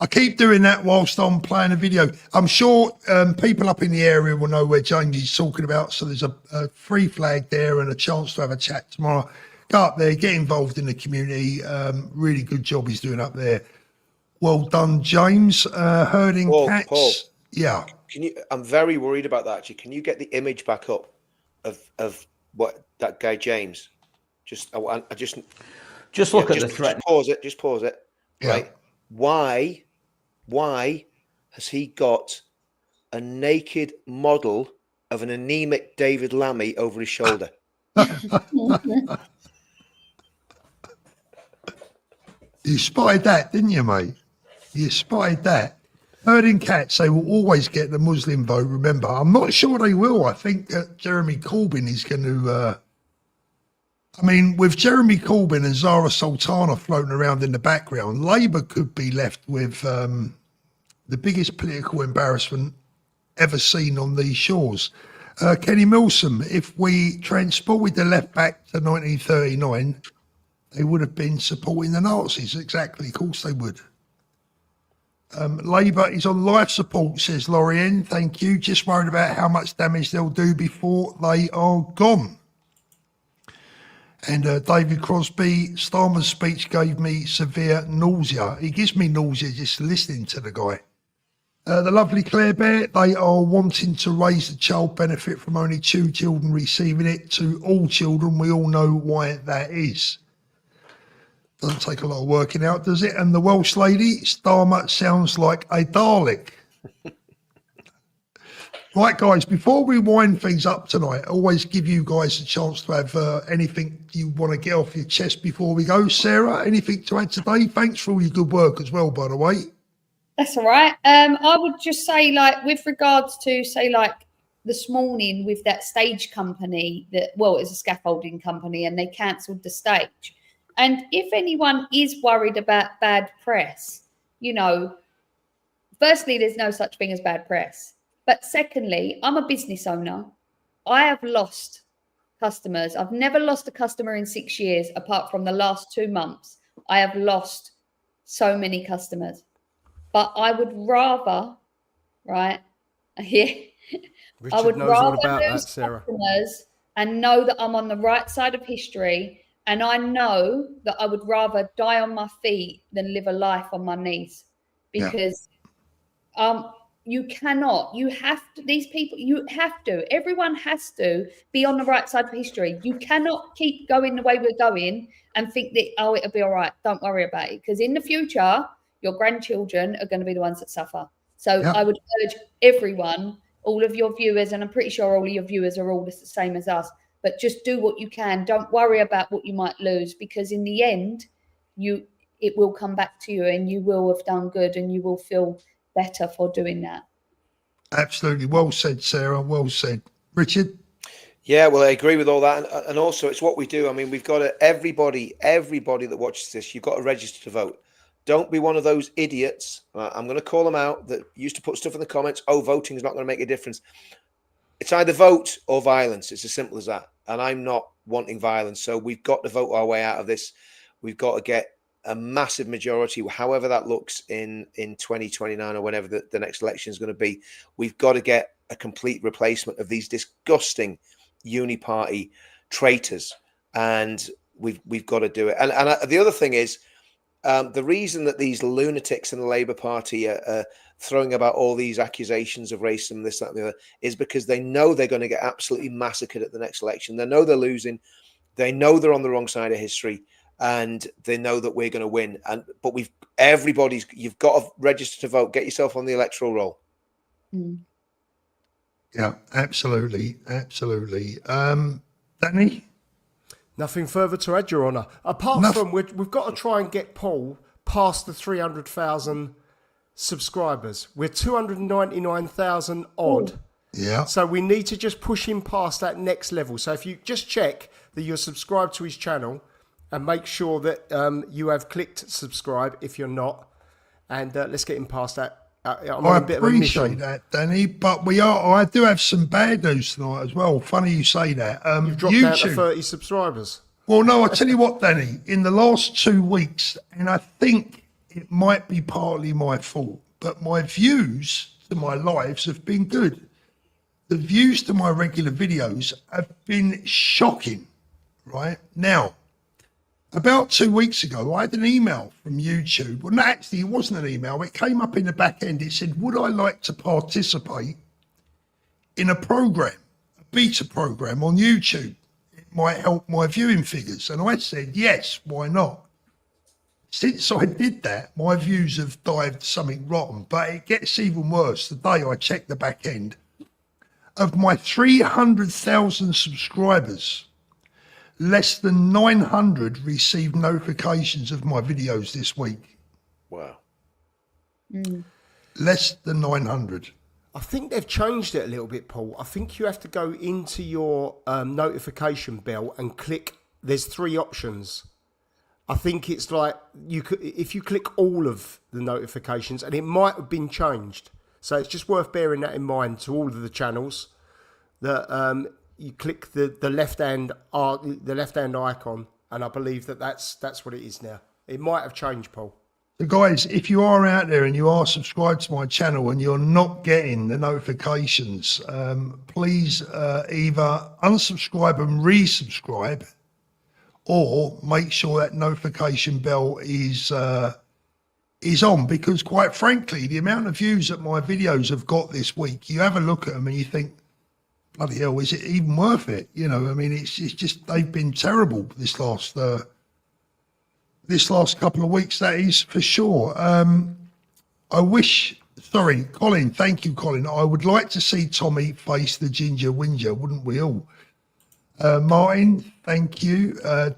I keep doing that whilst I'm playing a video. I'm sure people up in the area will know where James is talking about. So there's a free flag there and a chance to have a chat tomorrow. Go up there, get involved in the community. Really good job he's doing up there. Well done, James. Herding cats. Paul, yeah. Can you? I'm very worried about that. Actually, can you get the image back up of what that guy James? Just look at the threat. Just pause it. Yeah. Right? Why has he got a naked model of an anemic David Lammy over his shoulder? You spotted that, didn't you, mate? You spotted that. Herding cats, they will always get the Muslim vote, remember. I'm not sure they will. I think Jeremy Corbyn is going to I mean, with Jeremy Corbyn and Zara Sultana floating around in the background, Labour could be left with the biggest political embarrassment ever seen on these shores. Kenny Milsom, if we transported the left back to 1939, they would have been supporting the Nazis. Exactly, of course they would. Labour is on life support, says Lorien. Thank you. Just worried about how much damage they'll do before they are gone. And David Crosby, Starmer's speech gave me severe nausea. He gives me nausea just listening to the guy. The lovely Claire Bear, they are wanting to raise the child benefit from only 2 children receiving it to all children. We all know why that is. Doesn't take a lot of working out, does it? And the Welsh lady, Starmer sounds like a Dalek. Right, guys, before we wind things up tonight, I always give you guys a chance to have anything you want to get off your chest before we go. Sarah, anything to add today? Thanks for all your good work as well, by the way. That's all right. I would just say, like, with regards to, say, like, this morning with that stage company that, well, it's a scaffolding company, and they cancelled the stage. And if anyone is worried about bad press, you know, firstly, there's no such thing as bad press. But secondly, I'm a business owner. I have lost customers. I've never lost a customer in 6 years, apart from the last 2 months. I have lost so many customers. But I would rather, right? Yeah. Richard I would knows all rather about lose that, Sarah. customers and know that I'm on the right side of history. And I know that I would rather die on my feet than live a life on my knees. Because you cannot, you have to, these people, you have to, everyone has to be on the right side of history. You cannot keep going the way we're going and think that, oh, it'll be all right. Don't worry about it. Because in the future, your grandchildren are going to be the ones that suffer. So I would urge everyone, all of your viewers, and I'm pretty sure all of your viewers are all the same as us, but just do what you can. Don't worry about what you might lose, because in the end, it will come back to you and you will have done good and you will feel better for doing that. Absolutely. Well said, Sarah. Well said. Richard? Yeah, well, I agree with all that. And also, it's what we do. I mean, we've got to, everybody that watches this, you've got to register to vote. Don't be one of those idiots. I'm going to call them out that used to put stuff in the comments. Oh, voting is not going to make a difference. It's either vote or violence. It's as simple as that. And I'm not wanting violence. So we've got to vote our way out of this. We've got to get a massive majority, however that looks in 2029 or whenever the next election is going to be. We've got to get a complete replacement of these disgusting uni-party traitors. And we've got to do it. And the other thing is, the reason that these lunatics in the Labour Party are throwing about all these accusations of racism, this, that, and the other, is because they know they're going to get absolutely massacred at the next election. They know they're losing. They know they're on the wrong side of history, and they know that we're going to win. But you've got to register to vote. Get yourself on the electoral roll. Yeah, absolutely, absolutely. Danny? Nothing further to add, Your Honour. Apart from we've got to try and get Paul past the 300,000 subscribers. We're 299,000 odd. Yeah. So we need to just push him past that next level. So if you just check that you're subscribed to his channel and make sure that you have clicked subscribe if you're not. And let's get him past that. I appreciate that, Danny, but I do have some bad news tonight as well. Funny you say that. You've dropped down to 30 subscribers. Well, no, I tell you what, Danny, in the last 2 weeks, and I think it might be partly my fault, but my views to my lives have been good. The views to my regular videos have been shocking, right? Now, about 2 weeks ago, I had an email from YouTube. Well, no, actually, it wasn't an email. It came up in the back end. It said, would I like to participate in a program, a beta program on YouTube? It might help my viewing figures. And I said, yes, why not? Since I did that, my views have dived something rotten. But it gets even worse. The day I checked the back end, of my 300,000 subscribers, less than 900 received notifications of my videos this week. Wow. Less than 900. I think they've changed it a little bit, Paul. I think you have to go into your notification bell and click there's 3 options. I think it's like you could, if you click all of the notifications, and it might have been changed. So it's just worth bearing that in mind to all of the channels, that you click the left hand icon, and I believe that's what it is now. It might have changed, Paul. So guys, if you are out there and you are subscribed to my channel and you're not getting the notifications, please either unsubscribe and resubscribe, or make sure that notification bell is on, because quite frankly, the amount of views that my videos have got this week, you have a look at them and you think, bloody hell, is it even worth it? You know, I mean, it's just, they've been terrible this last couple of weeks, that is for sure. Colin, thank you, Colin. I would like to see Tommy face the Ginger Whinger, wouldn't we all? Martin, thank you.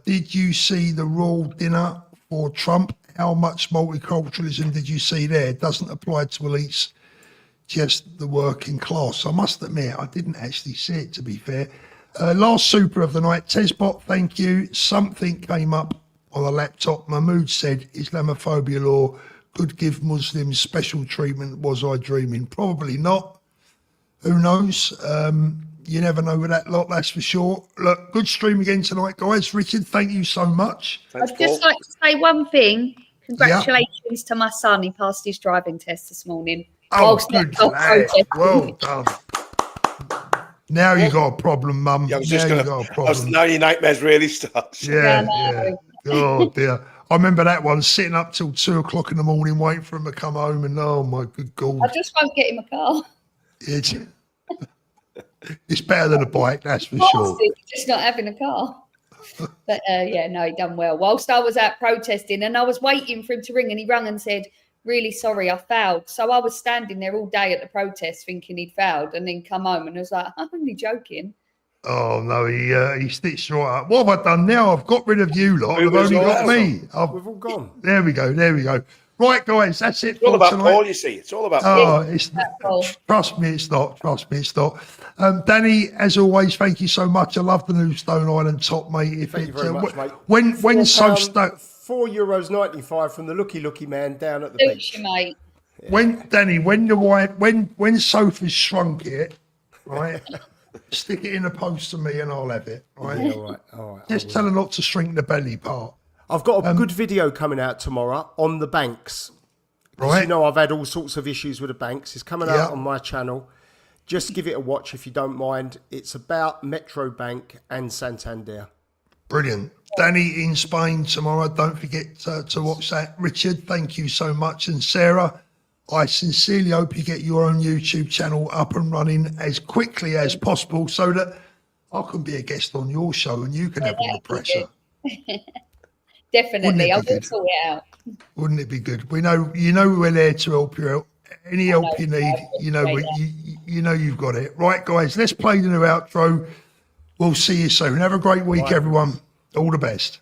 Did you see the royal dinner for Trump? How much multiculturalism did you see there? It doesn't apply to elites, just the working class. I must admit, I didn't actually see it, to be fair. Last super of the night, Tesbot, thank you. Something came up on the laptop. Mahmood said Islamophobia law could give Muslims special treatment. Was I dreaming? Probably not. Who knows? You never know with that lot, that's for sure. Look, good stream again tonight, guys. Richard, thank you so much. Thanks, I'd just like to say one thing. Congratulations to my son. He passed his driving test this morning. Oh, good lad. Well done. Now you got a problem, Mum. Yeah, now your nightmares really start. Yeah. Oh, dear. I remember that one, sitting up till 2 o'clock in the morning waiting for him to come home, and oh, my good God. I just won't get him a car. It's better than a bike, that's for sure. Just not having a car. But no, he done well. Whilst I was out protesting, and I was waiting for him to ring, and he rang and said, really sorry, I fouled. So I was standing there all day at the protest thinking he'd fouled, and then come home and I was like, I'm only joking. Oh, no, he stitched right up. What have I done now? I've got rid of you lot. I've only got me. We've all gone. There we go. Right, guys, that's it. It's all about tonight. Paul, you see. It's all about Paul. Paul. Trust me, it's not. Danny, as always, thank you so much. I love the new Stone Island top, mate. Thank you very much, mate. When €4.95 from the looky man down at the beach. Mate. When Sophie's shrunk it, right? Stick it in the post to me and I'll have it. Right? Yeah, all right. Just tell her not to shrink the belly part. I've got a good video coming out tomorrow on the banks. Right. You know, I've had all sorts of issues with the banks. It's coming out on my channel. Just give it a watch if you don't mind. It's about Metro Bank and Santander. Brilliant. Danny in Spain tomorrow. Don't forget to watch that. Richard, thank you so much. And Sarah, I sincerely hope you get your own YouTube channel up and running as quickly as possible so that I can be a guest on your show and you can have all the pressure. Definitely. I'll sort it out. Wouldn't it be good? We're there to help you out. Any help you need, you know you've got it. Right, guys, let's play the new outro. We'll see you soon. Have a great week, everyone. All the best.